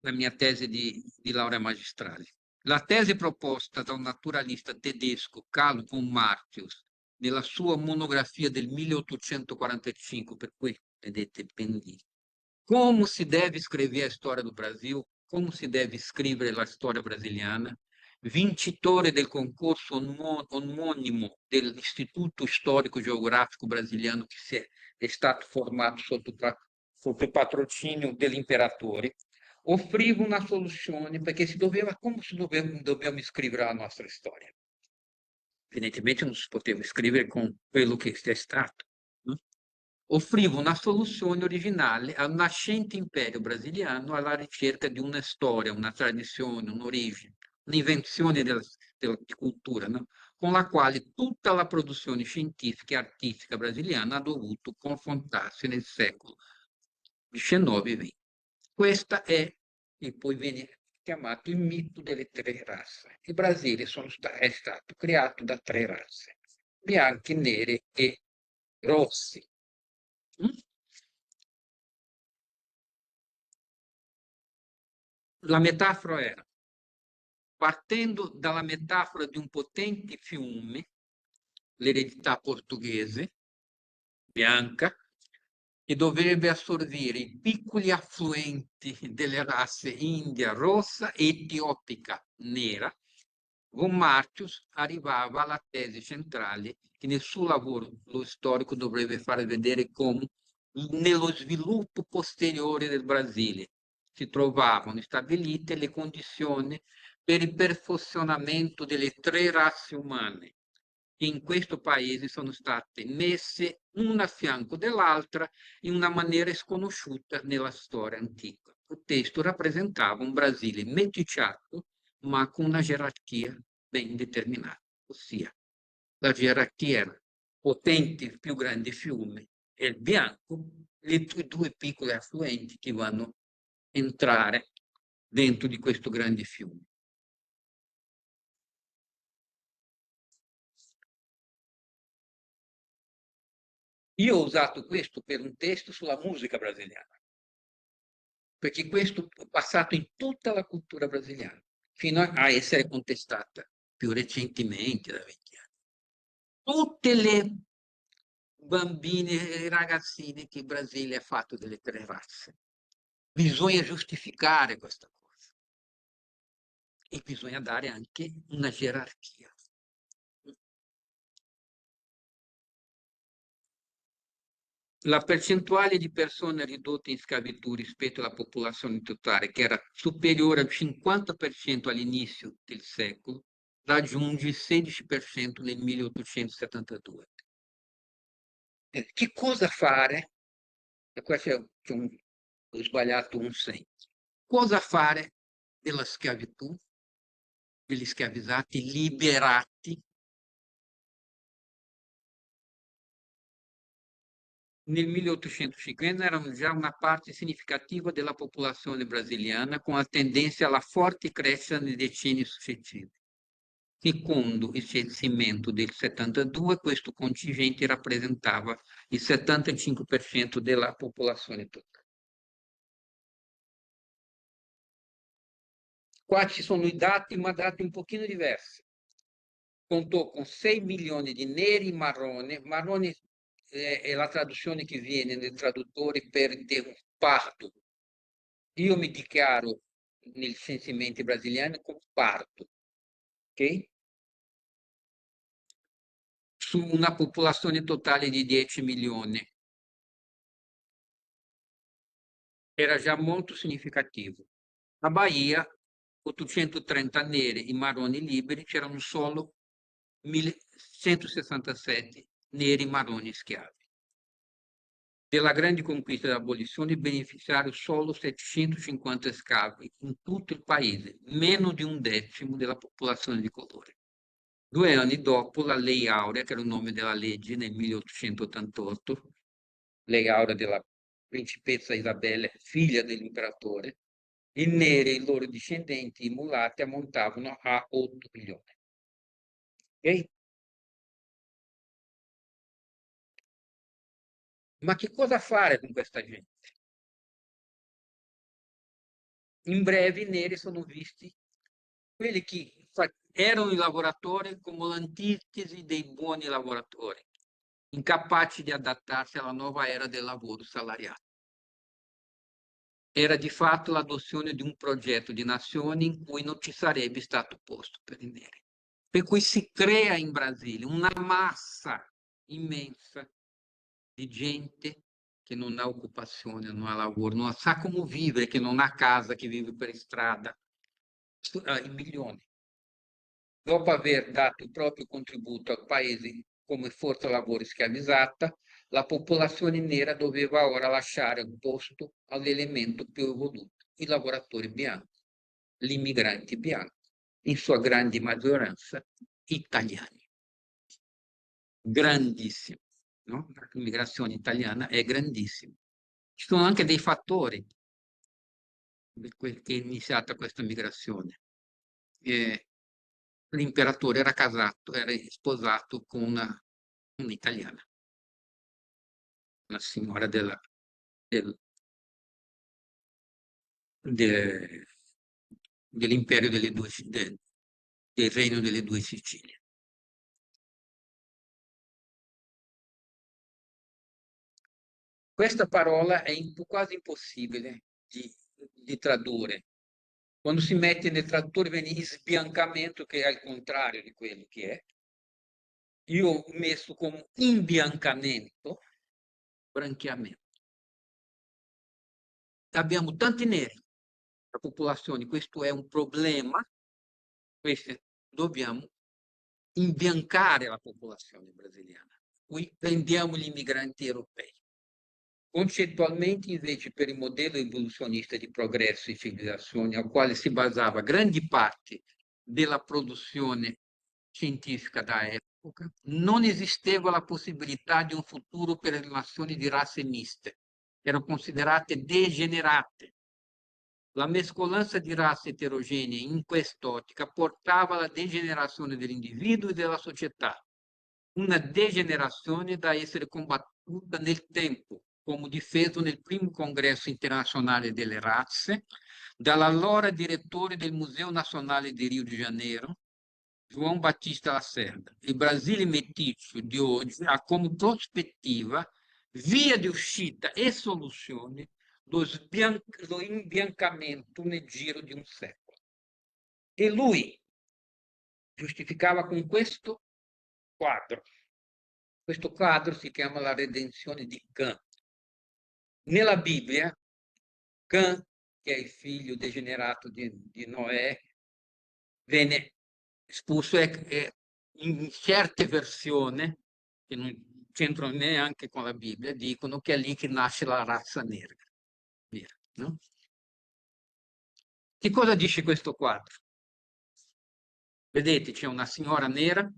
la mia tesi di laurea magistrale. La tesi proposta da un naturalista tedesco, Karl von Martius, nella sua monografia del 1845, per cui vedete ben lì, como se deve escrever a história do Brasil, como se deve scrivere la storia brasiliana, vincitore del concorso omonimo dell'Istituto Storico Geografico Brasiliano, è stato formato sotto il patrocinio dell'imperatore, offriva una soluzione perché come dobbiamo scrivere la nostra storia. Evidentemente non si poteva scrivere con quello che è stato. No? Offriva una soluzione originale al nascente imperio brasiliano alla ricerca di una storia, una tradizione, un'origine, un'invenzione della cultura, no? Con la quale tutta la produzione scientifica e artistica brasiliana ha dovuto confrontarsi nel secolo XIX e XX. Questa e poi viene chiamato il mito delle tre razze. Il Brasile è stato creato da tre razze, bianchi, neri e rossi. La metafora era, partendo dalla metafora di un potente fiume, l'eredità portoghese, bianca, che dovrebbe assorbire i piccoli affluenti delle razze india rossa e etiopica nera, von Martius arrivava alla tesi centrale che nel suo lavoro lo storico dovrebbe far vedere come nello sviluppo posteriore del Brasile si trovavano stabilite le condizioni per il perfezionamento delle tre razze umane che in questo paese sono state messe una a fianco dell'altra in una maniera sconosciuta nella storia antica. Il testo rappresentava un Brasile meticciato, ma con una gerarchia ben determinata, ossia la gerarchia era potente il più grande fiume e il bianco, le due piccole affluenti che vanno a entrare dentro di questo grande fiume. Io ho usato questo per un testo sulla musica brasiliana, perché questo è passato in tutta la cultura brasiliana, fino a essere contestata più recentemente, da 20 anni. Tutte le bambine e ragazzine che il Brasile ha fatto delle tre razze. Bisogna giustificare questa cosa e bisogna dare anche una gerarchia. La percentuale di persone ridotte in schiavitù rispetto alla popolazione totale, che era superiore al 50% all'inizio del secolo, raggiunge il 16% nel 1872. Che cosa fare? E qua ho sbagliato un segno. Cosa fare della schiavitù, degli schiavizzati liberati? Nel 1850 erano già una parte significativa della popolazione brasiliana, con la tendenza alla forte crescita nei decenni successivi. Secondo il censimento del 72, questo contingente rappresentava il 75% della popolazione totale. Qua ci sono i dati, ma dati un pochino diversi. Contò con 6 milioni di neri marroni. Marroni è la traduzione che viene nel traduttore per un parto. Io mi dichiaro nei censimenti brasiliani come parto, ok? Su una popolazione totale di 10 milioni. Era già molto significativo. A Bahia, 830 neri e marroni liberi, c'erano solo 1167 neri marroni schiavi. Della grande conquista dell'abolizione beneficiarono solo 750 schiavi in tutto il paese, meno di un decimo della popolazione di colore. 2 anni dopo la Lei Aurea, che era il nome della legge nel 1888, Lei Aurea della principessa Isabella, figlia dell'imperatore, i neri e i loro discendenti, i mulati, ammontavano a 8 milioni. Okay? Ma che cosa fare con questa gente? In breve, i neri sono visti quelli che erano i lavoratori come l'antitesi dei buoni lavoratori, incapaci di adattarsi alla nuova era del lavoro salariato. Era di fatto l'adozione di un progetto di nazione in cui non ci sarebbe stato posto per i neri. Per cui si crea in Brasile una massa immensa di gente che non ha occupazione, non ha lavoro, non sa come vivere, che non ha casa, che vive per strada, in milioni. Dopo aver dato il proprio contributo al paese come forza lavoro schiavizzata, la popolazione nera doveva ora lasciare il posto all'elemento più evoluto, i lavoratori bianchi, gli immigranti bianchi, in sua grande maggioranza italiani. Grandissimo, no? L'immigrazione italiana è grandissima. Ci sono anche dei fattori che è iniziata questa migrazione. L'imperatore era casato, era sposato con un'italiana, una signora del, dell'imperio del regno delle due Sicilie. Questa parola è quasi impossibile di tradurre. Quando si mette nel traduttore viene sbiancamento, che è il contrario di quello che è. Io ho messo come imbiancamento, branchiamento. Abbiamo tanti neri, la popolazione, questo è un problema, dobbiamo imbiancare la popolazione brasiliana. Qui prendiamo gli immigranti europei. Concettualmente, invece, per il modello evoluzionista di progresso e civilizzazione al quale si basava grandi parti della produzione scientifica da epoca, non esisteva la possibilità di un futuro per le nazioni di razze miste. Erano considerate degenerate. La mescolanza di razze eterogenee in quest'ottica portava alla degenerazione dell'individuo e della società, una degenerazione da essere combattuta nel tempo, come difeso nel primo congresso internazionale delle razze, dall'allora direttore del Museo Nazionale di Rio de Janeiro, João Batista Lacerda. Il Brasile meticcio di oggi ha come prospettiva via di uscita e soluzione lo imbiancamento nel giro di un secolo. E lui giustificava con questo quadro. Questo quadro si chiama La redenzione di Cã. Nella Bibbia, Cã, che è il figlio degenerato di Noè, viene espulso in certe versioni, che non c'entrano neanche con la Bibbia, dicono che è lì che nasce la razza nera. No? Che cosa dice questo quadro? Vedete, c'è una signora nera,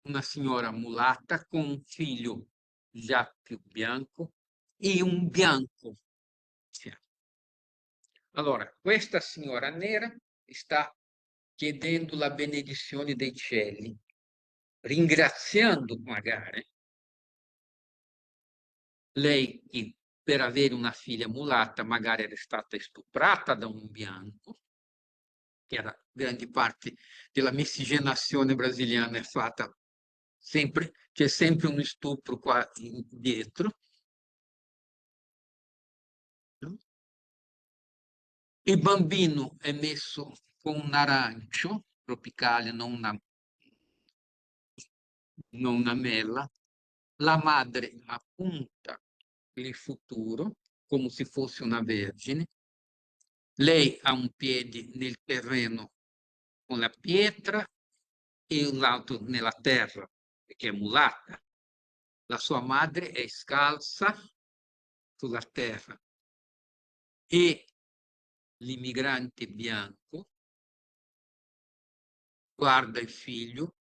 una signora mulatta con un figlio già più bianco e un bianco. Allora, questa signora nera sta chiedendo la benedizione dei cieli, ringraziando magari lei che per avere una figlia mulatta magari era stata stuprata da un bianco, che era grande parte della miscigenazione brasiliana è fatta sempre, c'è sempre un stupro qua dietro. No? Il bambino è messo con un arancio tropicale, non una mela. La madre appunta il futuro come se fosse una vergine. Lei ha un piede nel terreno con la pietra e l'altro nella terra, perché è mulatta. La sua madre è scalza sulla terra e l'immigrante bianco guarda il figlio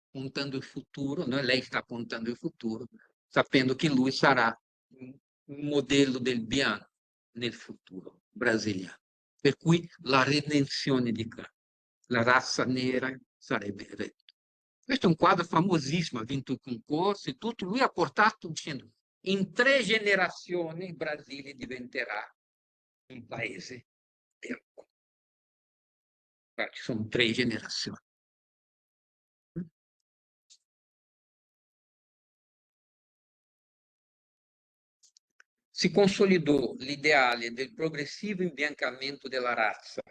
puntando il futuro, lei sta puntando il futuro, sapendo che lui sarà un modello del bianco nel futuro brasiliano. Per cui la redenzione di Cã, la razza nera sarebbe retta. Questo è un quadro famosissimo, ha vinto il concorso e tutto. Lui ha portato dicendo in 3 generazioni il Brasile diventerà un paese bianco. Ci sono 3 generazioni. Si consolidò l'ideale del progressivo imbiancamento della razza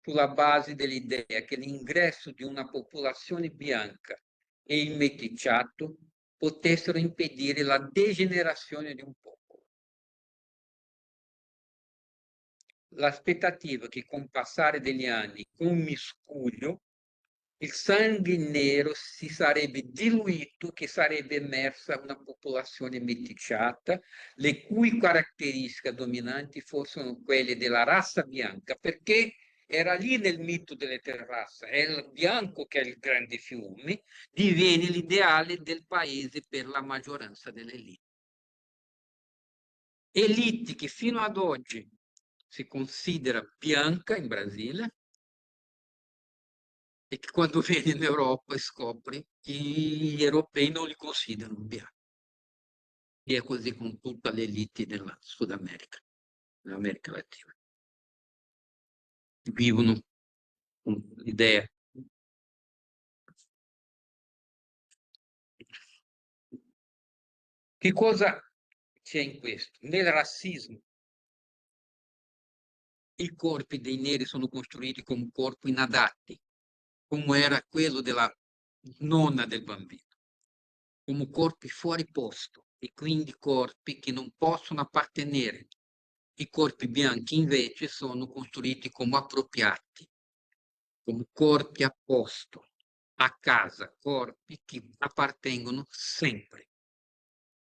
sulla base dell'idea che l'ingresso di una popolazione bianca e il meticciato potessero impedire la degenerazione di un popolo. L'aspettativa che con passare degli anni, con miscuglio, il sangue nero si sarebbe diluito, che sarebbe emersa una popolazione meticciata, le cui caratteristiche dominanti fossero quelle della razza bianca, perché era lì nel mito delle 3 razze, è il bianco che è il grande fiume, diviene l'ideale del paese per la maggioranza delle elite. Elite che fino ad oggi si considera bianca in Brasile, e che quando vieni in Europa e scopri che gli europei non li considerano bianchi. E è così con tutte le elite della Sud America, dell'America Latina. Vivono con l'idea. Che cosa c'è in questo? Nel razzismo i corpi dei neri sono costruiti come corpi inadatti, come era quello della nonna del bambino, come corpi fuori posto e quindi corpi che non possono appartenere. I corpi bianchi invece sono costruiti come appropriati, come corpi a posto, a casa, corpi che appartengono sempre,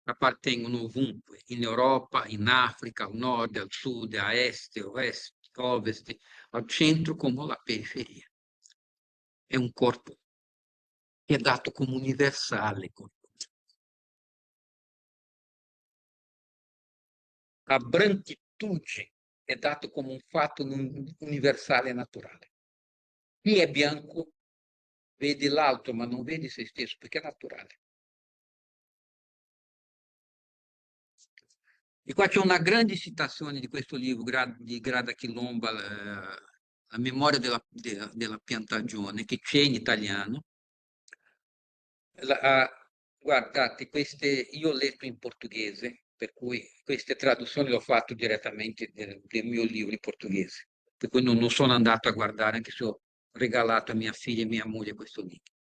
appartengono ovunque, in Europa, in Africa, al nord, al sud, a est, a ovest, ovest, al centro come alla periferia. È un corpo che è dato come universale. La branchitudine è dato come un fatto universale e naturale. Chi è bianco vede l'altro, ma non vede se stesso, perché è naturale. E qua c'è una grande citazione di questo libro di Grada Quilomba, La memoria della piantagione, che c'è in italiano. Guardate, io ho letto in portoghese, per cui queste traduzioni le ho fatte direttamente del mio libro in portoghese, per cui non sono andato a guardare, anche se ho regalato a mia figlia e mia moglie questo libro.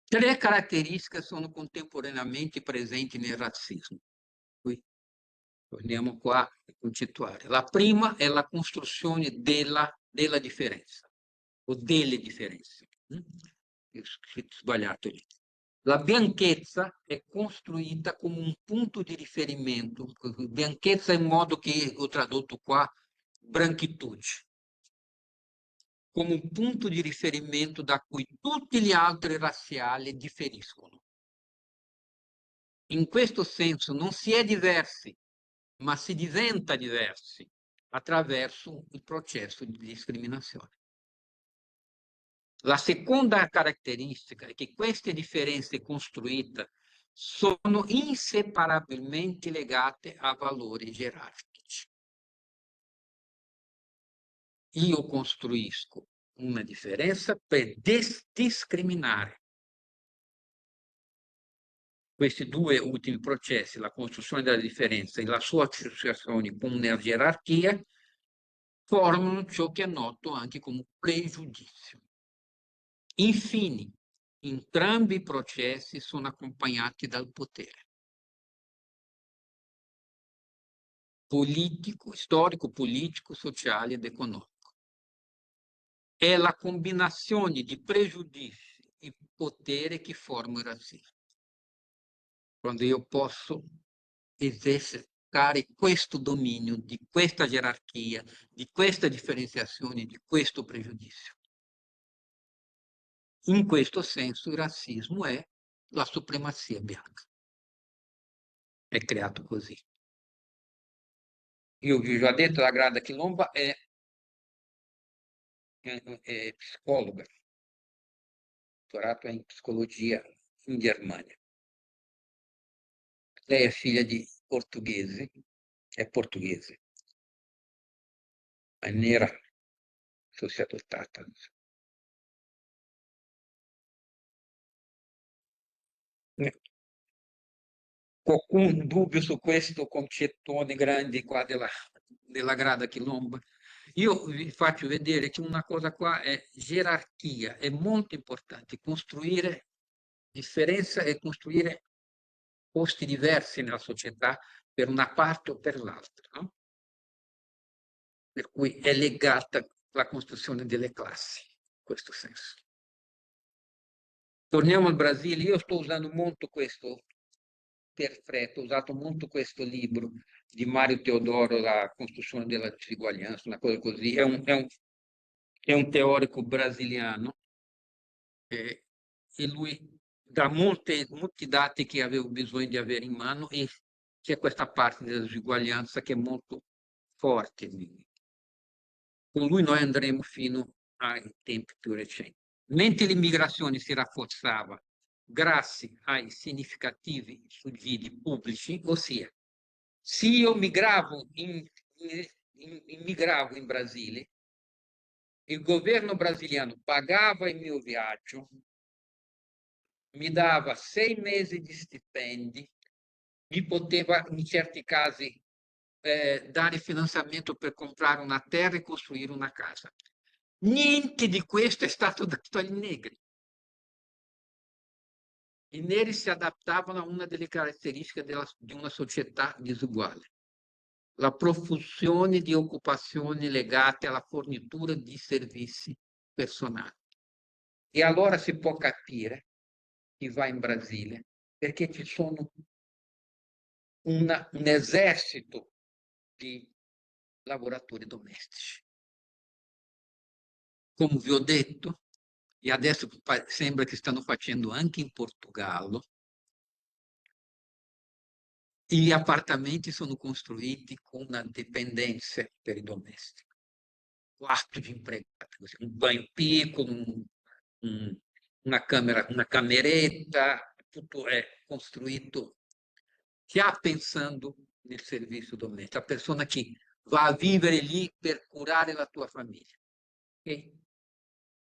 3 caratteristiche sono contemporaneamente presenti nel razzismo. Qui torniamo qua a concettuare. La prima è la costruzione della differenza o delle differenze. Ho sbagliato lì. La bianchezza è costruita come un punto di riferimento, bianchezza in modo che ho tradotto qua branchitude, come un punto di riferimento da cui tutti gli altri razziali differiscono. In questo senso non si è diversi, ma si diventa diversi attraverso il processo di discriminazione. La seconda caratteristica è che queste differenze costruite sono inseparabilmente legate a valori gerarchici. Io costruisco una differenza per discriminare. Questi 2 ultimi processi, la costruzione della differenza e la sua associazione con una gerarchia, formano ciò che è noto anche come pregiudizio. Infine, entrambi i processi sono accompagnati dal potere politico, storico, politico, sociale ed economico. È la combinazione di pregiudizi e potere che forma il razzismo. Quando io posso esercitare questo dominio di questa gerarchia, di questa differenziazione, di questo pregiudizio. In questo senso il razzismo è la supremazia bianca. È creato così. Io vi ho già detto, la Grada Quilomba è psicologa, dottorato in psicologia in Germania. Lei è figlia di portoghesi, è portoghese, ma è nera, se si è adottata. Qualcun dubbio su questo concettone grande qua della grada Quilomba? Io vi faccio vedere che una cosa qua è gerarchia, è molto importante costruire differenza e costruire posti diversi nella società per una parte o per l'altra, no? Per cui è legata la costruzione delle classi, in questo senso. Torniamo al Brasile, io sto usando molto questo per freddo, ho usato molto questo libro di Mario Teodoro, La costruzione della disuguaglianza, una cosa così, è un teorico brasiliano e lui dà molti dati che avevo bisogno di avere in mano e c'è questa parte della disuguaglianza che è molto forte. Con lui noi andremo fino ai tempi più recenti. Mentre l'immigrazione si rafforzava grazie ai significativi sussidi pubblici, ossia, se io migravo immigravo in Brasile, il governo brasiliano pagava il mio viaggio, mi dava 6 mesi di stipendi, mi poteva in certi casi dare finanziamento per comprare una terra e costruire una casa. Niente di questo è stato dato ai negri. I neri si adattavano a una delle caratteristiche di una società disuguale, la profusione di occupazioni legate alla fornitura di servizi personali. E allora si può capire chi va in Brasile perché ci sono un esercito di lavoratori domestici. Come vi ho detto, e adesso sembra che stanno facendo anche in Portogallo, gli appartamenti sono costruiti con una dipendenza per il domestico. Quarto di impregati, un bagno piccolo, una camera, una cameretta, tutto è costruito già pensando nel servizio domestico, la persona che va a vivere lì per curare la tua famiglia. Okay?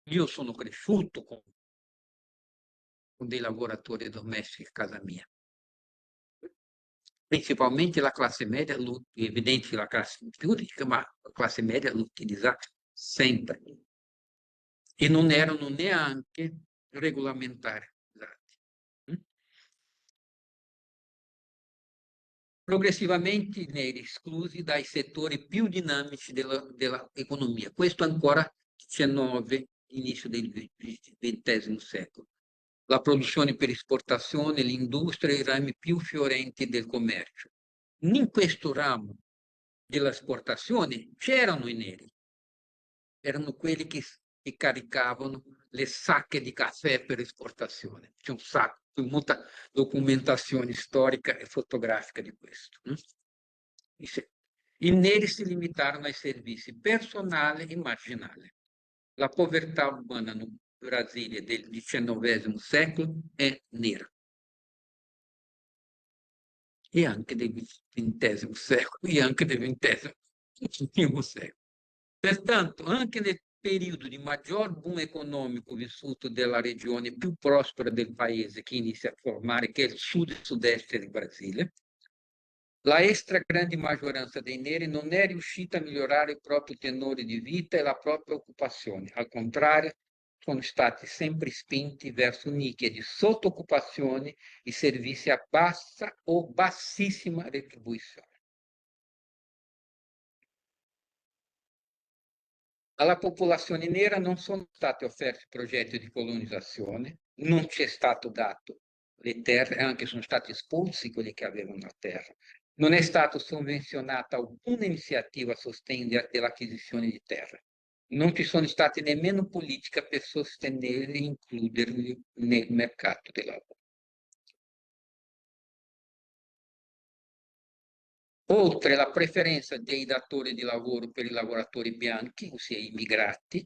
Io sono cresciuto con dei lavoratori domestici a casa mia. Principalmente la classe media, è evidente che la classe più ricca, ma la classe media lo utilizza sempre. E non erano neanche regolamentari. Progressivamente i neri esclusi dai settori più dinamici dell'economia. Questo ancora 19, inizio del XX secolo. La produzione per esportazione, l'industria, i rami più fiorenti del commercio. In questo ramo dell'esportazione c'erano i neri, erano quelli che caricavano le sacche di caffè per esportazione. C'è un sacco, c'è molta documentazione storica e fotografica di questo. I neri si limitarono ai servizi personale e marginale. La povertà urbana nel Brasile del XIX secolo è nera. E anche del XX secolo, e anche del XX secolo. Pertanto, anche nel periodo di maggior boom economico vissuto dalla regione più prospera del paese che inizia a formare, che è il sud e sud-est del Brasile, la grande maggioranza dei neri non è riuscita a migliorare il proprio tenore di vita e la propria occupazione. Al contrario, sono stati sempre spinti verso nicchie di sottooccupazione e servizi a bassa o bassissima retribuzione. Alla popolazione nera non sono stati offerti progetti di colonizzazione, non ci è stato dato le terre, anche sono stati espulsi quelli che avevano la terra. Non è stata sovvenzionata alcuna iniziativa a sostegno dell'acquisizione di terra. Non ci sono state nemmeno politiche per sostenerli e includerli nel mercato del lavoro. Oltre alla preferenza dei datori di lavoro per i lavoratori bianchi, ossia i immigrati,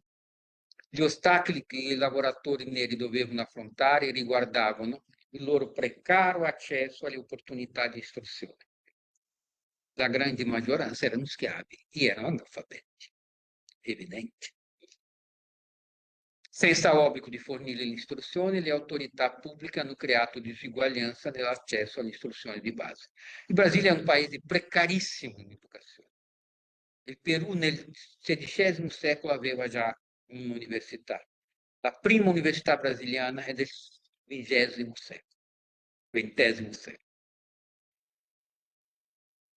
gli ostacoli che i lavoratori neri dovevano affrontare riguardavano il loro precario accesso alle opportunità di istruzione. La grande maggioranza erano schiavi e erano analfabeti, evidente. Senza obbligo di fornire l'istruzione, le autorità pubbliche hanno creato disuguaglianza nell'accesso all'istruzione di base. Il Brasile è un paese precarissimo in educazione. Il Perù nel XVI secolo aveva già un'università. La prima università brasiliana è del XX secolo, XX secolo.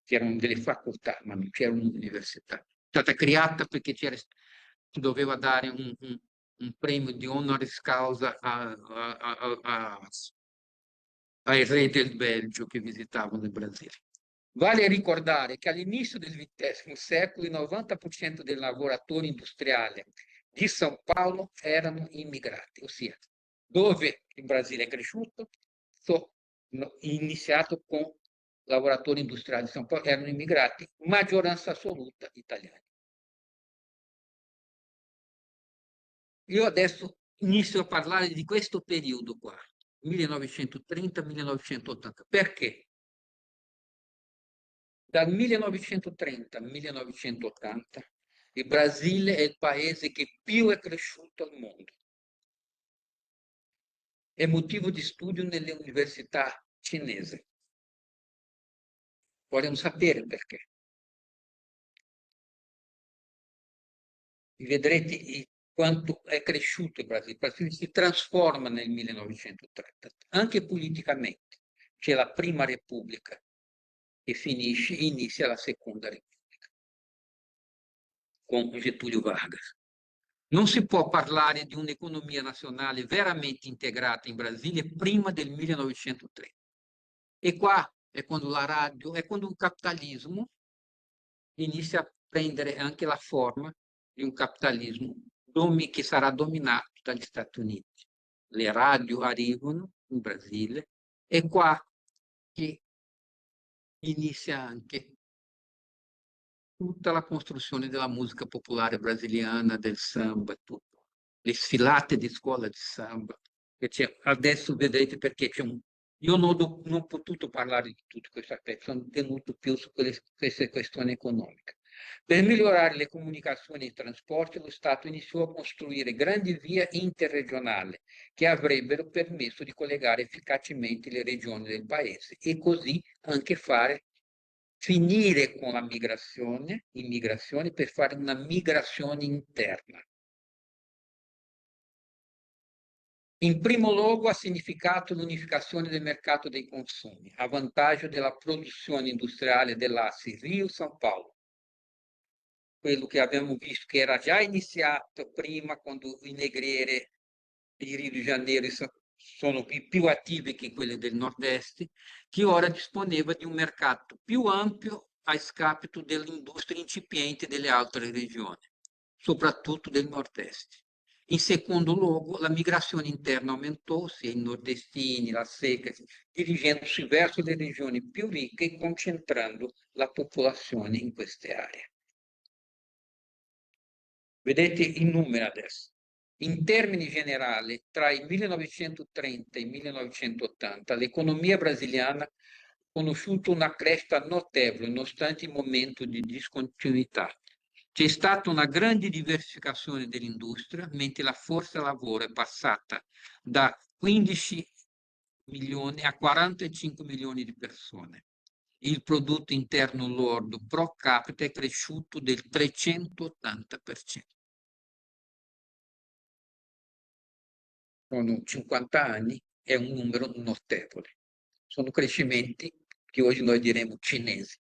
C'erano delle facoltà, ma non c'era un'università. È stata creata perché doveva dare un premio di honoris causa ai re del Belgio che visitavano il Brasile. Vale ricordare che all'inizio del XX secolo il 90% dei lavoratori industriali di São Paulo erano immigrati, ossia dove il Brasile è cresciuto, iniziato con lavoratori industriali di São Paulo, erano immigrati, maggioranza assoluta italiani. Io adesso inizio a parlare di questo periodo qua, 1930-1980. Perché? Dal 1930 al 1980 il Brasile è il paese che più è cresciuto al mondo. È motivo di studio nelle università cinesi. Vogliamo sapere perché. Vedrete quanto è cresciuto il Brasile. Il Brasile si trasforma nel 1930, anche politicamente. C'è la prima Repubblica che finisce, inizia la seconda Repubblica con Getúlio Vargas. Non si può parlare di un'economia nazionale veramente integrata in Brasile prima del 1930. E qua è quando la radio, è quando il capitalismo inizia a prendere anche la forma di un capitalismo che sarà dominato dagli Stati Uniti. Le radio arrivano in Brasile e qua che inizia anche tutta la costruzione della musica popolare brasiliana, del samba, tutto. Le sfilate di scuola di samba. Adesso vedrete perché c'è un... Io non ho potuto parlare di tutti questi aspetti, sono tenuto più su queste questioni economiche. Per migliorare le comunicazioni e i trasporti, lo Stato iniziò a costruire grandi vie interregionali che avrebbero permesso di collegare efficacemente le regioni del paese e così anche finire con la immigrazione per fare una migrazione interna. In primo luogo ha significato l'unificazione del mercato dei consumi, a vantaggio della produzione industriale dell'asse Rio-São Paulo. Quello che abbiamo visto che era già iniziato prima, quando i negrieri di Rio de Janeiro sono più attivi che quelli del nord-est, che ora disponeva di un mercato più ampio a scapito dell'industria incipiente delle altre regioni, soprattutto del nord-est. In secondo luogo, la migrazione interna aumentò, sia i nordestini, la secca, dirigendosi verso le regioni più ricche e concentrando la popolazione in queste aree. Vedete i numeri adesso. In termini generali, tra il 1930 e il 1980, l'economia brasiliana ha conosciuto una crescita notevole, nonostante il momento di discontinuità. C'è stata una grande diversificazione dell'industria, mentre la forza lavoro è passata da 15 milioni a 45 milioni di persone. Il prodotto interno lordo pro capite è cresciuto del 380%. Sono 50 anni, è un numero notevole. Sono crescimenti che oggi noi diremo cinesi.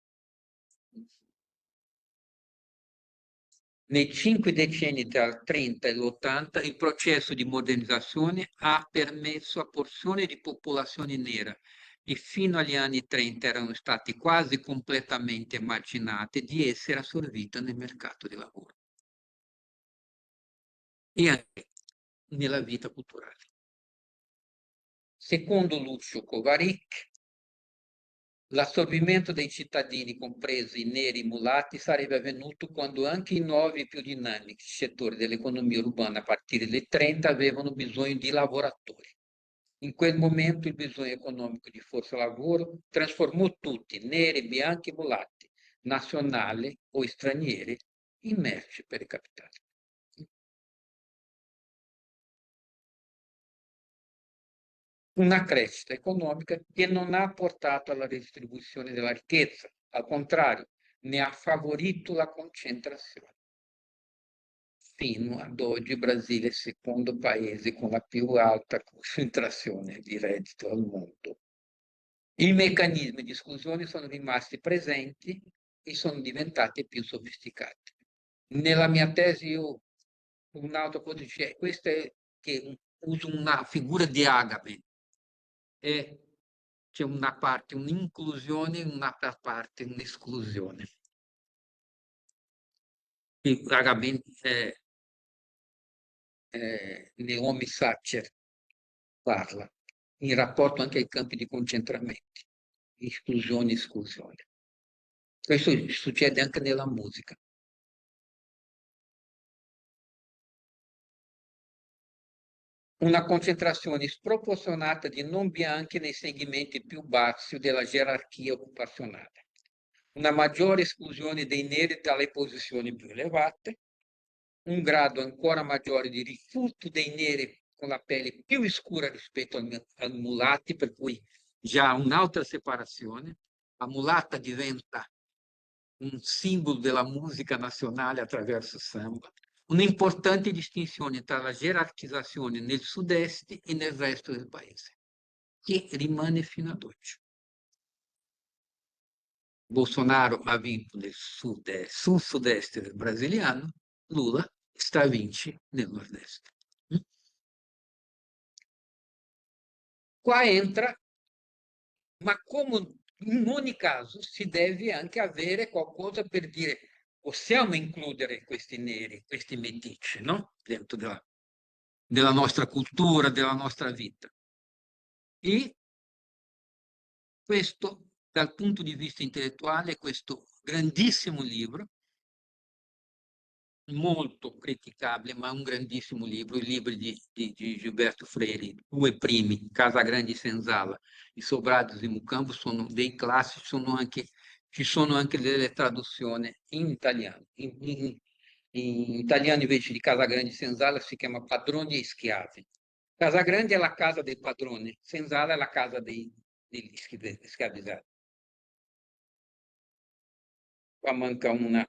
Nei 5 decenni tra il 30 e l'80 il processo di modernizzazione ha permesso a porzioni di popolazione nera che fino agli anni 30 erano stati quasi completamente emarginate di essere assorbite nel mercato del lavoro e anche nella vita culturale. Secondo Lucio Kovarik, l'assorbimento dei cittadini, compresi i neri e i mulati, sarebbe avvenuto quando anche i nuovi e più dinamici settori dell'economia urbana a partire dai 30 avevano bisogno di lavoratori. In quel momento il bisogno economico di forza lavoro trasformò tutti, neri, bianchi, mulatti, nazionali o stranieri, in merci per i capitali. Una crescita economica che non ha portato alla redistribuzione della ricchezza, al contrario, ne ha favorito la concentrazione. Fino ad oggi il Brasile è il secondo paese con la più alta concentrazione di reddito al mondo. I meccanismi di esclusione sono rimasti presenti e sono diventati più sofisticati. Nella mia tesi io un'autoposizione, questa è che uso una figura di Agame, e c'è una parte un'inclusione e un'altra parte un'esclusione. Agame Naomi Thatcher parla in rapporto anche ai campi di concentramento, esclusione, esclusione. Questo succede anche nella musica. Una concentrazione sproporzionata di non bianchi nei segmenti più bassi della gerarchia occupazionale, una maggiore esclusione dei neri dalle posizioni più elevate, un grado ancora maggiore di rifiuto dei neri con la pelle più scura rispetto ai mulatti, per cui già un'altra separazione. La mulatta diventa un simbolo della musica nazionale attraverso il samba. Un'importante distinzione tra la gerarchizzazione nel sud-est e nel resto del paese, che rimane fino ad oggi. Bolsonaro ha vinto nel sud-est del brasiliano, Lula sta a vincere nel nord-est. Qua entra, ma come in ogni caso si deve anche avere qualcosa per dire possiamo includere questi neri, questi meticci, no? Dentro della nostra cultura, della nostra vita. E questo, dal punto di vista intellettuale, questo grandissimo libro, molto criticabile, ma un grandissimo libro, i libri di Gilberto Freire, i due primi, Casagrande e Senzala, I Sobrados di Mucambo, sono dei classici, ci sono anche delle traduzioni in italiano. In italiano invece di Casagrande e Senzala si chiama Padroni e Schiavi. Casagrande è la casa dei padroni, Senzala è la casa degli schiavizzati. Qua manca una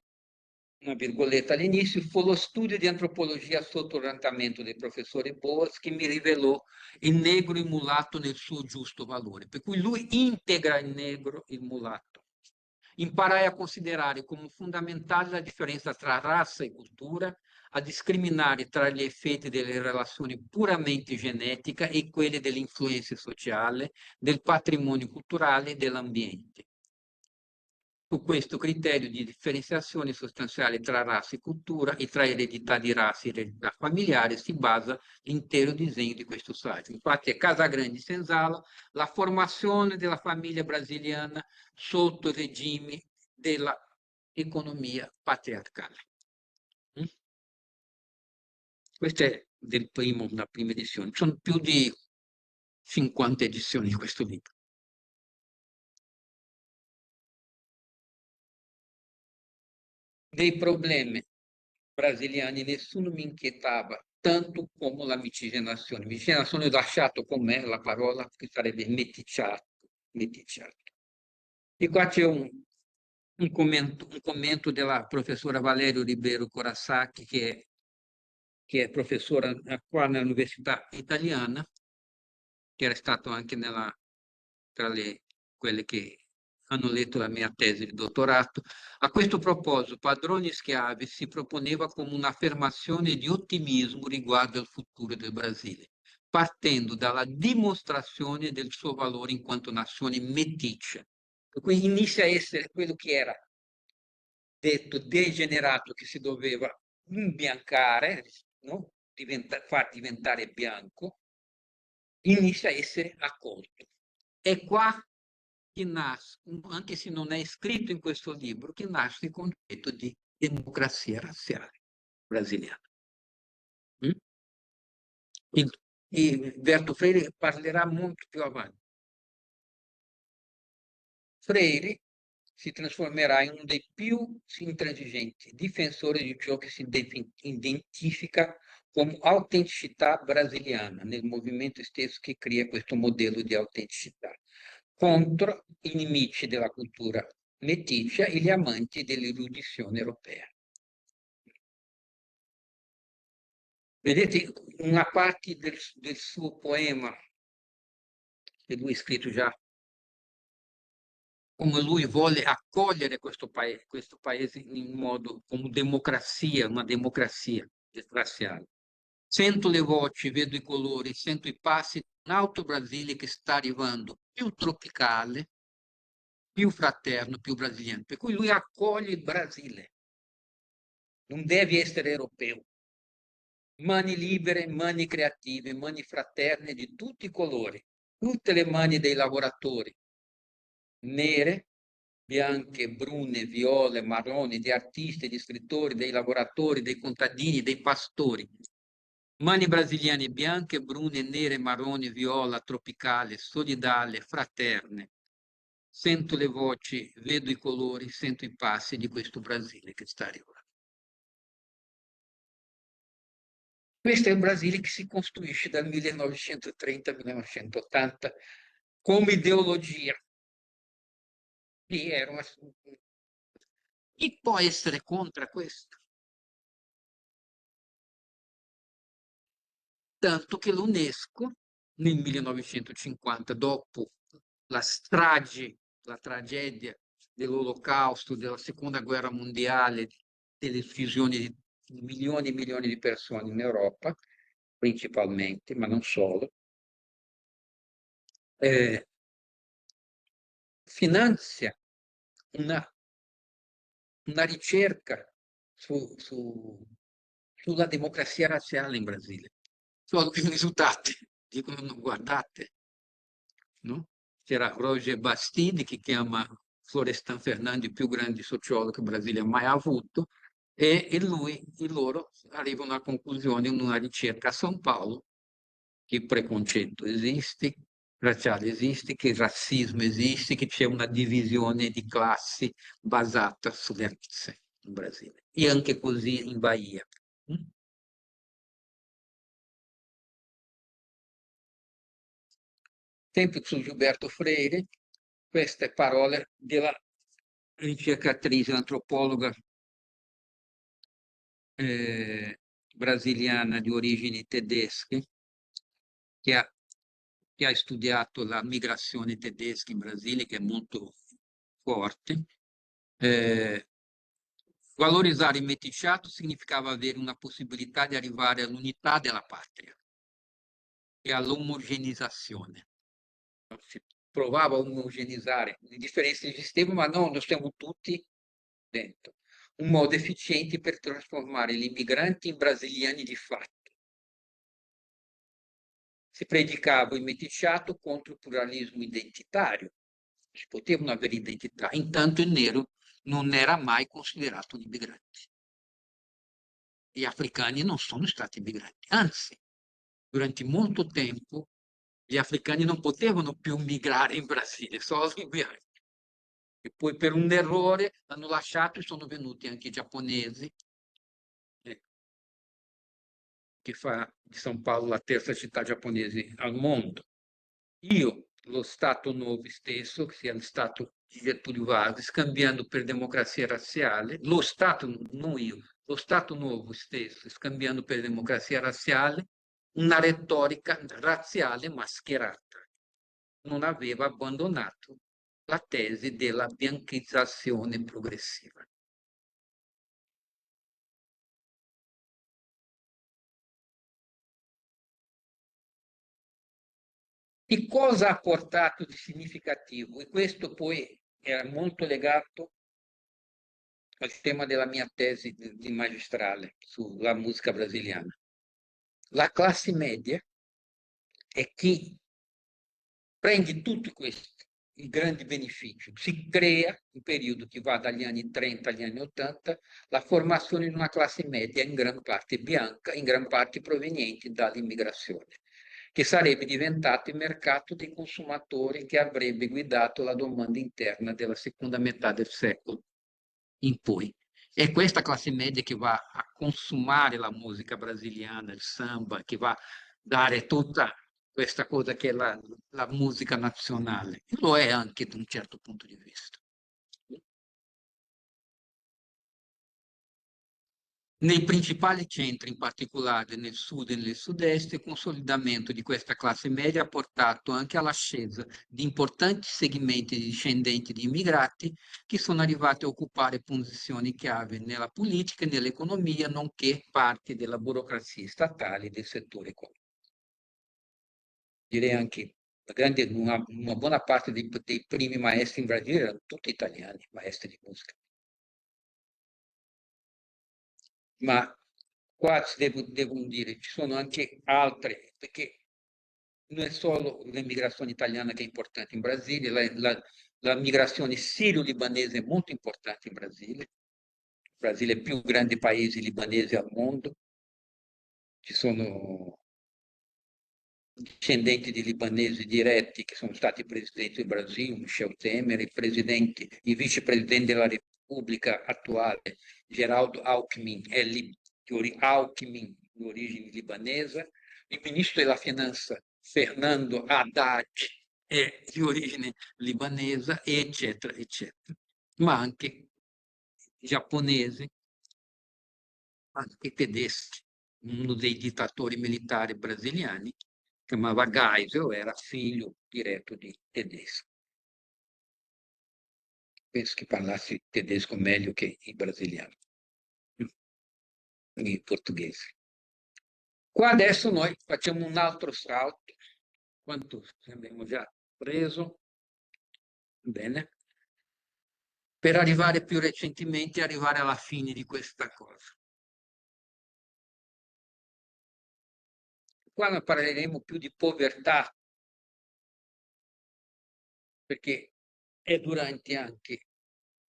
virgoletta all'inizio, fu lo studio di antropologia sotto l'orientamento del professore Boas che mi rivelò il negro e il mulatto nel suo giusto valore, per cui lui integra il negro e il mulatto. Imparai a considerare come fondamentale la differenza tra razza e cultura, a discriminare tra gli effetti delle relazioni puramente genetiche e quelle dell'influenza sociale, del patrimonio culturale e dell'ambiente. Su questo criterio di differenziazione sostanziale tra razza e cultura e tra eredità di razza e eredità familiare si basa l'intero disegno di questo saggio. Infatti è Casagrande Senzala la formazione della famiglia brasiliana sotto i regimi dell'economia patriarcale. Questa è una prima edizione. Ci sono più di 50 edizioni di questo libro. Dei problemi brasiliani nessuno mi inquietava tanto come la miscigenazione. Miscigenazione ho lasciato con me la parola che sarebbe meticciato. E qua c'è un commento della professora Valerio Ribeiro Corasacchi, che è professora qua nell'Università Italiana, che era stato anche tra quelle che hanno letto la mia tesi di dottorato. A questo proposito, Padroni e Schiavi si proponeva come un'affermazione di ottimismo riguardo al futuro del Brasile, partendo dalla dimostrazione del suo valore in quanto nazione meticcia. Quindi inizia a essere quello che era detto degenerato, che si doveva imbiancare, no? Far diventare bianco, inizia a essere accolto. È qua che nasce, anche se non è scritto in questo libro, che nasce il concetto di democrazia razziale brasiliana. e Berto Freire parlerà molto più avanti. Freire si trasformerà in uno dei più intransigenti difensori di ciò che si identifica come autenticità brasiliana nel movimento stesso che crea questo modello di autenticità, contro i nemici della cultura meticcia e gli amanti dell'erudizione europea. Vedete una parte del suo poema che lui ha scritto già, come lui vuole accogliere questo paese in modo come democrazia, una democrazia razziale. Sento le voci, vedo i colori, sento i passi di un altro Brasile che sta arrivando, più tropicale, più fraterno, più brasiliano. Per cui lui accoglie il Brasile, non deve essere europeo. Mani libere, mani creative, mani fraterne di tutti i colori, tutte le mani dei lavoratori, nere, bianche, brune, viole, marroni, di artisti, di scrittori, dei lavoratori, dei contadini, dei pastori. Mani brasiliane bianche, brune, nere, marroni, viola, tropicale, solidale, fraterne. Sento le voci, vedo i colori, sento i passi di questo Brasile che sta arrivando. Questo è il Brasile che si costruisce dal 1930 al 1980 come ideologia. Chi può essere contro questo? Tanto che l'UNESCO nel 1950, dopo la strage, la tragedia dell'Olocausto, della Seconda Guerra Mondiale, delle uccisioni di milioni e milioni di persone in Europa, principalmente, ma non solo, finanzia una ricerca sulla democrazia razziale in Brasile. Sono i risultati, dicono no, guardate, no? C'era Roger Bastidi che chiama Florestan Fernandes il più grande sociologo che il Brasile ha mai avuto e loro arrivano alla conclusione in una ricerca a São Paulo che il preconcetto esiste, razziale esiste, che il razzismo esiste, che c'è una divisione di classi basata sulle razze in Brasile e anche così in Bahia. Sempre su Gilberto Freire, queste parole della ricercatrice, antropologa brasiliana di origini tedesche, che ha studiato la migrazione tedesca in Brasile, che è molto forte. Valorizzare il meticciato significava avere una possibilità di arrivare all'unità della patria e all'omogenizzazione. Si provava a omogenizzare, le differenze esistevano, ma no, noi siamo tutti dentro. Un modo efficiente per trasformare gli immigranti in brasiliani di fatto. Si predicava il meticciato contro il pluralismo identitario. Si potevano avere identità, intanto il nero non era mai considerato un immigrante. Gli africani non sono stati migranti, anzi, durante molto tempo gli africani non potevano più migrare in Brasile, solo i bianchi. E poi per un errore hanno lasciato e sono venuti anche i giapponesi, che fa di São Paulo la terza città giapponese al mondo. Io, lo Stato Nuovo stesso, che sia lo Stato di Getúlio Vargas, scambiando per democrazia razziale, lo Stato, non io, lo Stato Nuovo stesso, scambiando per democrazia razziale, una retorica razziale mascherata. Non aveva abbandonato la tesi della bianchizzazione progressiva. Di cosa ha portato di significativo? E questo poi era molto legato al tema della mia tesi di magistrale sulla musica brasiliana. La classe media è chi prende tutti questi i grandi benefici, si crea un periodo che va dagli anni 30 agli anni 80 la formazione di una classe media in gran parte bianca, in gran parte proveniente dall'immigrazione. che sarebbe diventato il mercato dei consumatori che avrebbe guidato la domanda interna della seconda metà del secolo in poi. È questa classe media che va a consumare la musica brasiliana, il samba, che va a dare tutta questa cosa che è la musica nazionale. E lo è anche da un certo punto di vista. Nei principali centri, in particolare nel sud e nel sud-est, il consolidamento di questa classe media ha portato anche all'ascesa di importanti segmenti discendenti di immigrati che sono arrivati a occupare posizioni chiave nella politica e nell'economia, nonché parti della burocrazia statale e del settore economico. Direi anche una buona parte dei primi maestri in Brasile erano tutti italiani, maestri di musica. Ma qua devo dire, ci sono anche altre, perché non è solo l'immigrazione italiana che è importante in Brasile, la migrazione sirio-libanese è molto importante in Brasile. Il Brasile è il più grande paese libanese al mondo. Ci sono discendenti di libanesi diretti che sono stati presidenti del Brasile, Michel Temer, il vicepresidente della Repubblica attuale, Geraldo Alckmin, Alckmin, di origine libanese, il ministro della Finanza, Fernando Haddad, è di origine libanese, eccetera, eccetera. Ma anche giapponesi, anche tedeschi. Uno dei dittatori militari brasiliani chiamava Geisel, era figlio diretto di tedesco. Penso che parlassi tedesco meglio che il brasiliano, il portoghese. Qua adesso noi facciamo un altro salto. Quanto abbiamo già preso? Bene. Per arrivare più recentemente, arrivare alla fine di questa cosa. Qua non parleremo più di povertà, perché è durante anche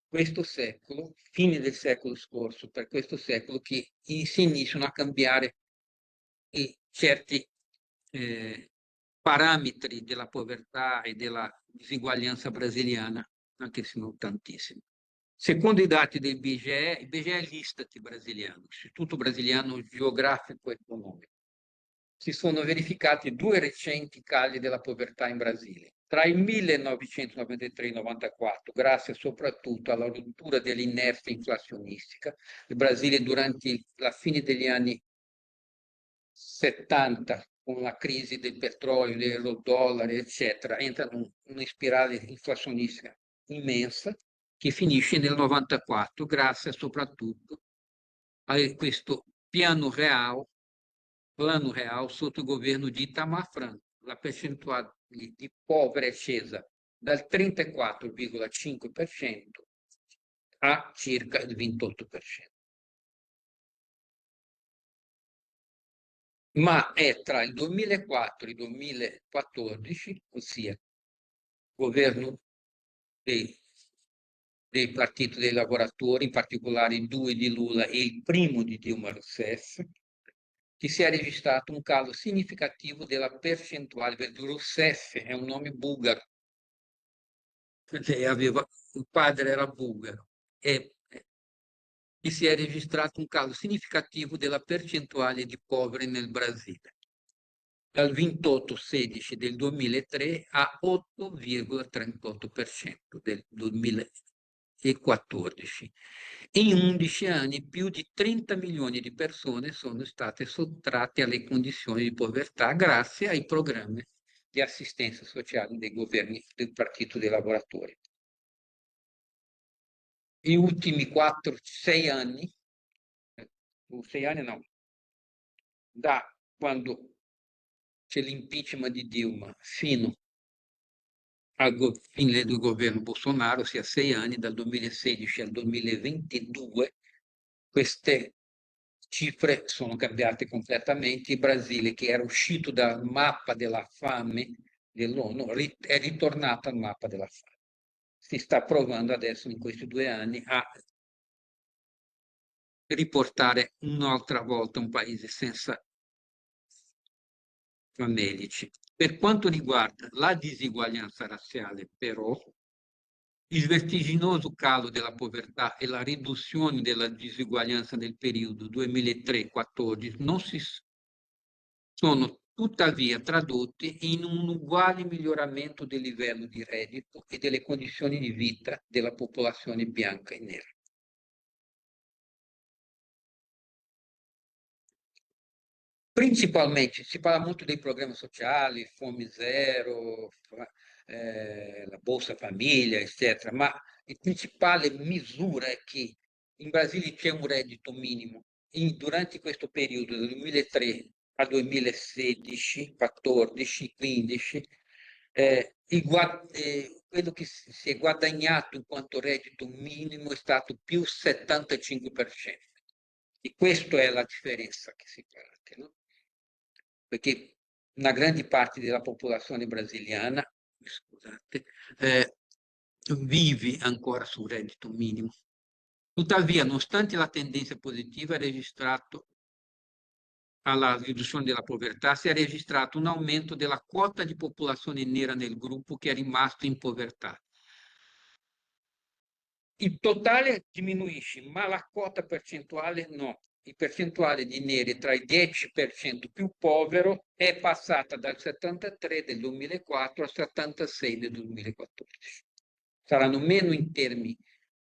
questo secolo, fine del secolo scorso, per questo secolo, che si iniziano a cambiare certi parametri della povertà e della disuguaglianza brasiliana, anche se non tantissimi. Secondo i dati del BGE, il BGE è l'Istat brasiliano, l'Istituto Brasiliano Geografico Economico, si sono verificati 2 recenti cali della povertà in Brasile. Tra il 1993 e il 1994, grazie soprattutto alla rottura dell'inerzia inflazionistica, il Brasile durante la fine degli anni 70, con la crisi del petrolio, del dollaro, eccetera, entra in una spirale inflazionistica immensa che finisce nel 94, grazie soprattutto a questo piano reale sotto il governo di Itamar Franco. La percentuale di poveri è scesa dal 34,5% a circa il 28%. Ma è tra il 2004 e il 2014, ossia governo dei partiti dei lavoratori, in particolare i 2 di Lula e il primo di Dilma Rousseff, che si è registrato un calo significativo della percentuale, perché Rousseff è un nome bulgaro, il padre era bulgaro, e si è registrato un calo significativo della percentuale di poveri nel Brasile, dal 28,16 del 2003 a 8,38% del 2014. In 11 anni più di 30 milioni di persone sono state sottratte alle condizioni di povertà grazie ai programmi di assistenza sociale dei governi del Partito dei Lavoratori. Gli ultimi 4-6 anni, 6 anni no, da quando c'è l'impeachment di Dilma fino al fine del governo Bolsonaro, sia 6 anni, dal 2016 al 2022, queste cifre sono cambiate completamente. Il Brasile, che era uscito dal mappa della fame dell'ONU, è ritornato al mappa della fame. Si sta provando adesso in questi 2 anni a riportare un'altra volta un paese senza famelici. Per quanto riguarda la disuguaglianza razziale, però, il vertiginoso calo della povertà e la riduzione della disuguaglianza nel periodo 2003-14 non si sono tuttavia tradotti in un uguale miglioramento del livello di reddito e delle condizioni di vita della popolazione bianca e nera. Principalmente si parla molto dei programmi sociali, Fome Zero, la Bolsa Famiglia, eccetera, ma la principale misura è che in Brasile c'è un reddito minimo. Durante questo periodo, dal 2003 al 2016, 14, 15, quello che si è guadagnato in quanto reddito minimo è stato più 75%. E questa è la differenza che si parte, no? Perché una grande parte della popolazione brasiliana, scusate, vive ancora sul reddito minimo. Tuttavia, nonostante la tendenza positiva registrato alla riduzione della povertà, si è registrato un aumento della quota di popolazione nera nel gruppo che è rimasto in povertà. Il totale diminuisce, ma la quota percentuale no. Il percentuale di neri tra il 10% più povero è passata dal 73 del 2004 al 76 del 2014. Saranno meno in termini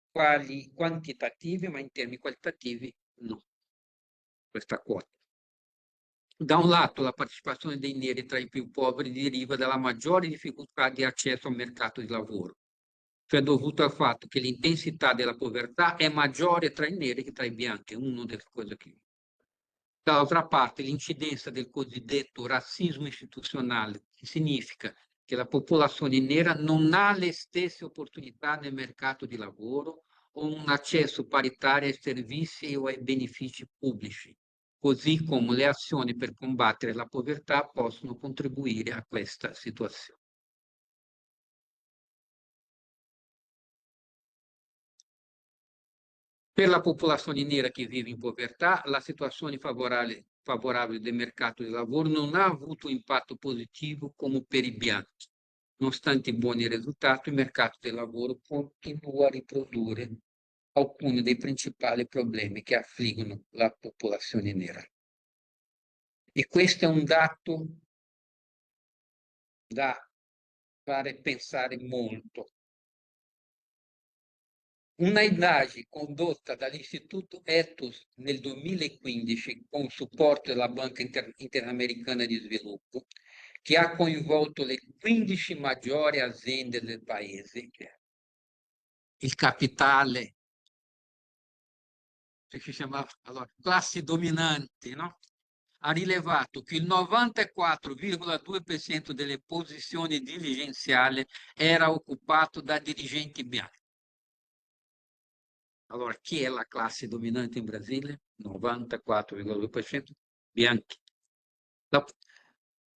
quantitativi, ma in termini qualitativi no, questa quota. Da un lato, la partecipazione dei neri tra i più poveri deriva dalla maggiore difficoltà di accesso al mercato di lavoro, cioè dovuto al fatto che l'intensità della povertà è maggiore tra i neri che tra i bianchi, è una delle cose che... Dall'altra parte, l'incidenza del cosiddetto razzismo istituzionale, che significa che la popolazione nera non ha le stesse opportunità nel mercato di lavoro o un accesso paritario ai servizi o ai benefici pubblici, così come le azioni per combattere la povertà possono contribuire a questa situazione. Per la popolazione nera che vive in povertà, la situazione favorabile del mercato del lavoro non ha avuto impatto positivo come per i bianchi. Nonostante i buoni risultati, il mercato del lavoro continua a riprodurre alcuni dei principali problemi che affliggono la popolazione nera. E questo è un dato da fare pensare molto. Una indagine condotta dall'Istituto Ethos nel 2015 con supporto della Banca Interamericana di Sviluppo, che ha coinvolto le 15 maggiori aziende del paese, il capitale, che si chiamava allora, classi dominanti, no? Ha rilevato che il 94,2% delle posizioni dirigenziali era occupato da dirigenti bianchi. Allora, chi è la classe dominante in Brasile? 94,2% bianchi.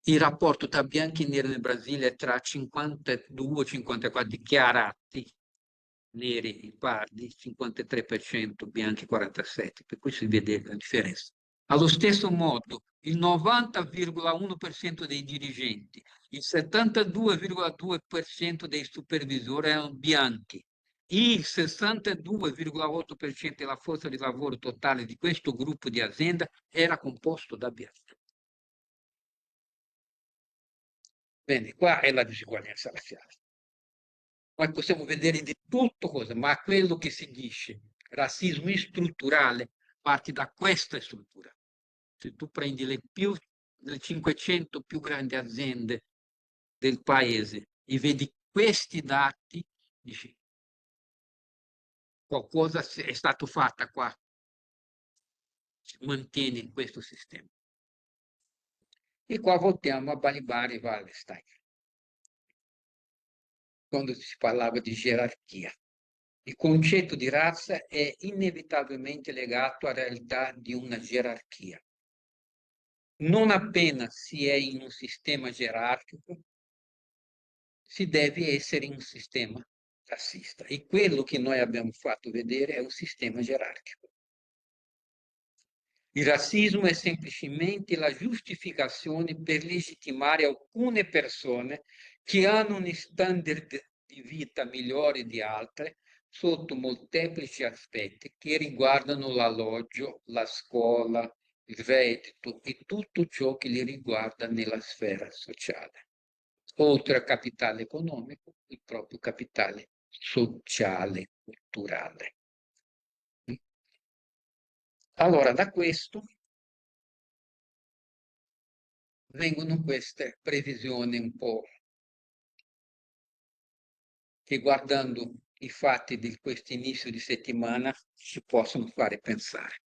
Il rapporto tra bianchi e neri nel Brasile è tra 52 e 54 dichiarati neri e pardi, 53% bianchi 47%, per cui si vede la differenza. Allo stesso modo, il 90,1% dei dirigenti, il 72,2% dei supervisori erano bianchi, il 62,8% della forza di lavoro totale di questo gruppo di azienda era composto da bianchi. Bene, qua è la disuguaglianza razziale. Noi possiamo vedere di tutto cosa, ma quello che si dice razzismo strutturale parte da questa struttura. Se tu prendi le 500 più grandi aziende del paese e vedi questi dati, dici, qualcosa è stato fatto qua, si mantiene questo sistema. E qua voltiamo a Balibari e Wallenstein, quando si parlava di gerarchia. Il concetto di razza è inevitabilmente legato alla realtà di una gerarchia. Non appena si è in un sistema gerarchico, si deve essere in un sistema razzista. E quello che noi abbiamo fatto vedere è un sistema gerarchico. Il razzismo è semplicemente la giustificazione per legittimare alcune persone che hanno un standard di vita migliore di altre sotto molteplici aspetti che riguardano l'alloggio, la scuola, il reddito e tutto ciò che li riguarda nella sfera sociale. Oltre al capitale economico, il proprio capitale sociale, culturale. Allora, da questo vengono queste previsioni un po' che, guardando i fatti di questo inizio di settimana, ci possono fare pensare.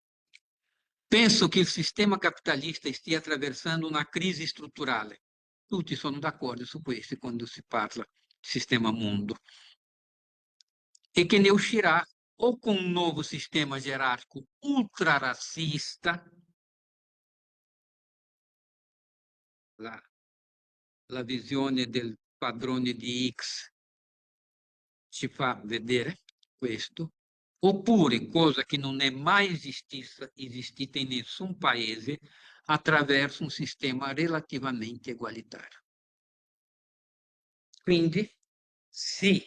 Penso che il sistema capitalista stia attraversando una crisi strutturale. Tutti sono d'accordo su questo quando si parla di sistema mondo. E che ne uscirà o con un nuovo sistema gerarchico ultrarazzista, la visione del padrone di X ci fa vedere questo, oppure, cosa che non è mai esistita in nessun paese, attraverso un sistema relativamente egualitario. Quindi, sì,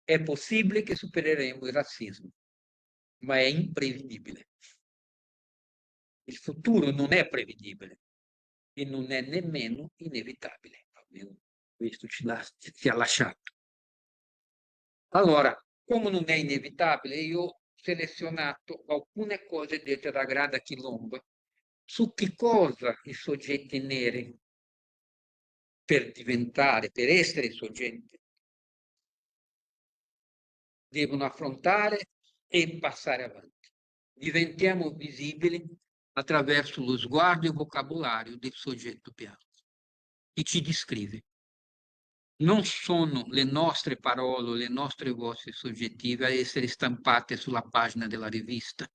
è possibile che supereremo il razzismo, ma è imprevedibile. Il futuro non è prevedibile e non è nemmeno inevitabile. Almeno questo ci ha lasciato. Allora, come non è inevitabile, io ho selezionato alcune cose dette da Grada Quilomba su che cosa i soggetti neri, per essere soggetti, devono affrontare e passare avanti. Diventiamo visibili attraverso lo sguardo e il vocabolario del soggetto bianco che ci descrive. Non sono le nostre parole, le nostre voci soggettive a essere stampate sulla pagina della rivista,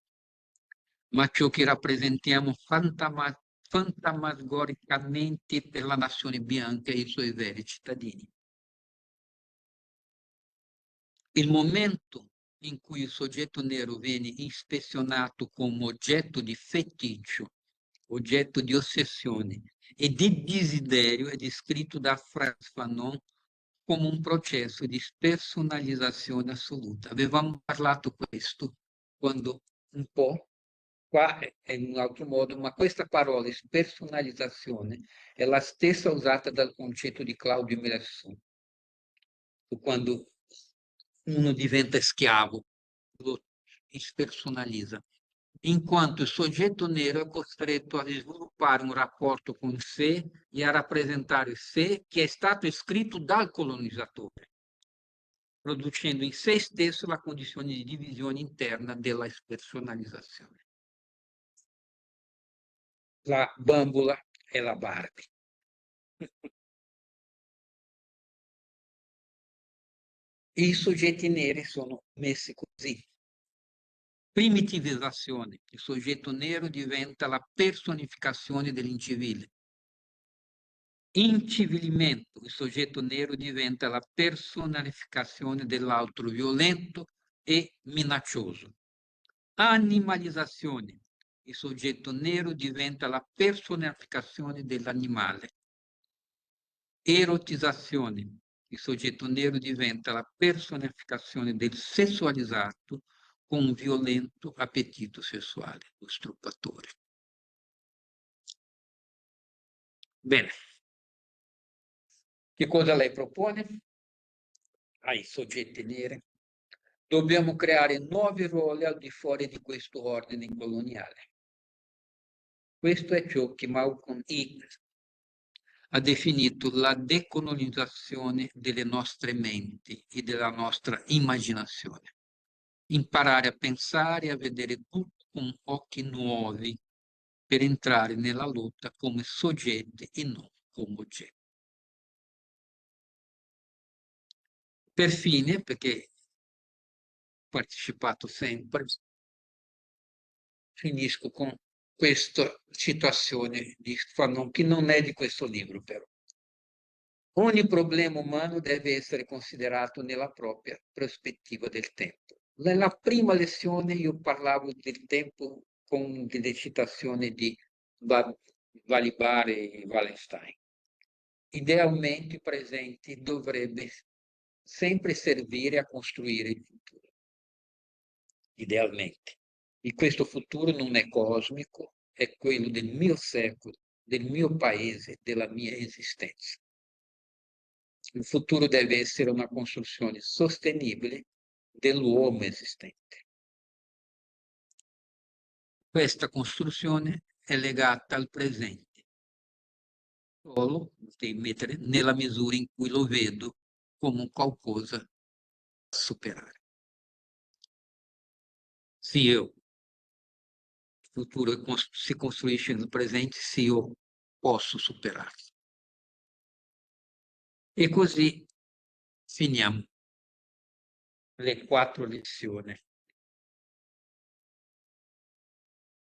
ma ciò che rappresentiamo fantasmagoricamente per la nazione bianca e i suoi veri cittadini. Il momento in cui il soggetto nero viene ispezionato come oggetto di feticcio, oggetto di ossessione e di desiderio è descritto da Frantz Fanon come un processo di spersonalizzazione assoluta. Avevamo parlato questo quando un po', qua è in un altro modo, ma questa parola spersonalizzazione è la stessa usata dal concetto di Claudio Meresson, quando uno diventa schiavo, lo spersonalizza, in quanto il soggetto nero è costretto a sviluppare un rapporto con sé e a rappresentare sé che è stato scritto dal colonizzatore, producendo in sé stesso la condizione di divisione interna della spersonalizzazione. La bambola e la Barbie. I soggetti neri sono messi così. Primitivizzazione. Il soggetto nero diventa la personificazione dell'incivile. Incivilimento. Il soggetto nero diventa la personificazione dell'altro violento e minaccioso. Animalizzazione. Il soggetto nero diventa la personificazione dell'animale. Erotizzazione. Il soggetto nero diventa la personificazione del sessualizzato con un violento appetito sessuale, lo struppatore. Bene. Che cosa lei propone? Ai soggetti neri. Dobbiamo creare nuovi ruoli al di fuori di questo ordine coloniale. Questo è ciò che Malcolm X ha definito la decolonizzazione delle nostre menti e della nostra immaginazione. Imparare a pensare e a vedere tutto con occhi nuovi per entrare nella lotta come soggetti e non come oggetti. Per fine, perché ho partecipato sempre, finisco con questa citazione di Fanon, che non è di questo libro però. Ogni problema umano deve essere considerato nella propria prospettiva del tempo. Nella prima lezione io parlavo del tempo con delle citazioni di Valibari e Wallenstein. Idealmente i presenti dovrebbe sempre servire a costruire il futuro. Idealmente. E questo futuro non è cosmico, è quello del mio secolo, del mio paese, della mia esistenza. Il futuro deve essere una costruzione sostenibile dell'uomo esistente. Questa costruzione è legata al presente, solo devi mettere nella misura in cui lo vedo come un qualcosa da superare. Se io, il futuro si costruisce nel presente, se io posso superarlo. E così finiamo le 4 lezioni.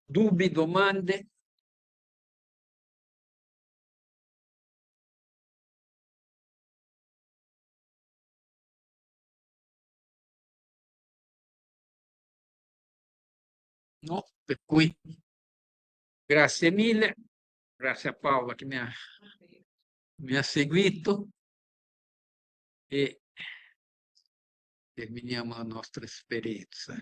Dubbi, domande? No? Per cui grazie mille, grazie a Paola che mi ha seguito e terminiamo la nostra esperienza.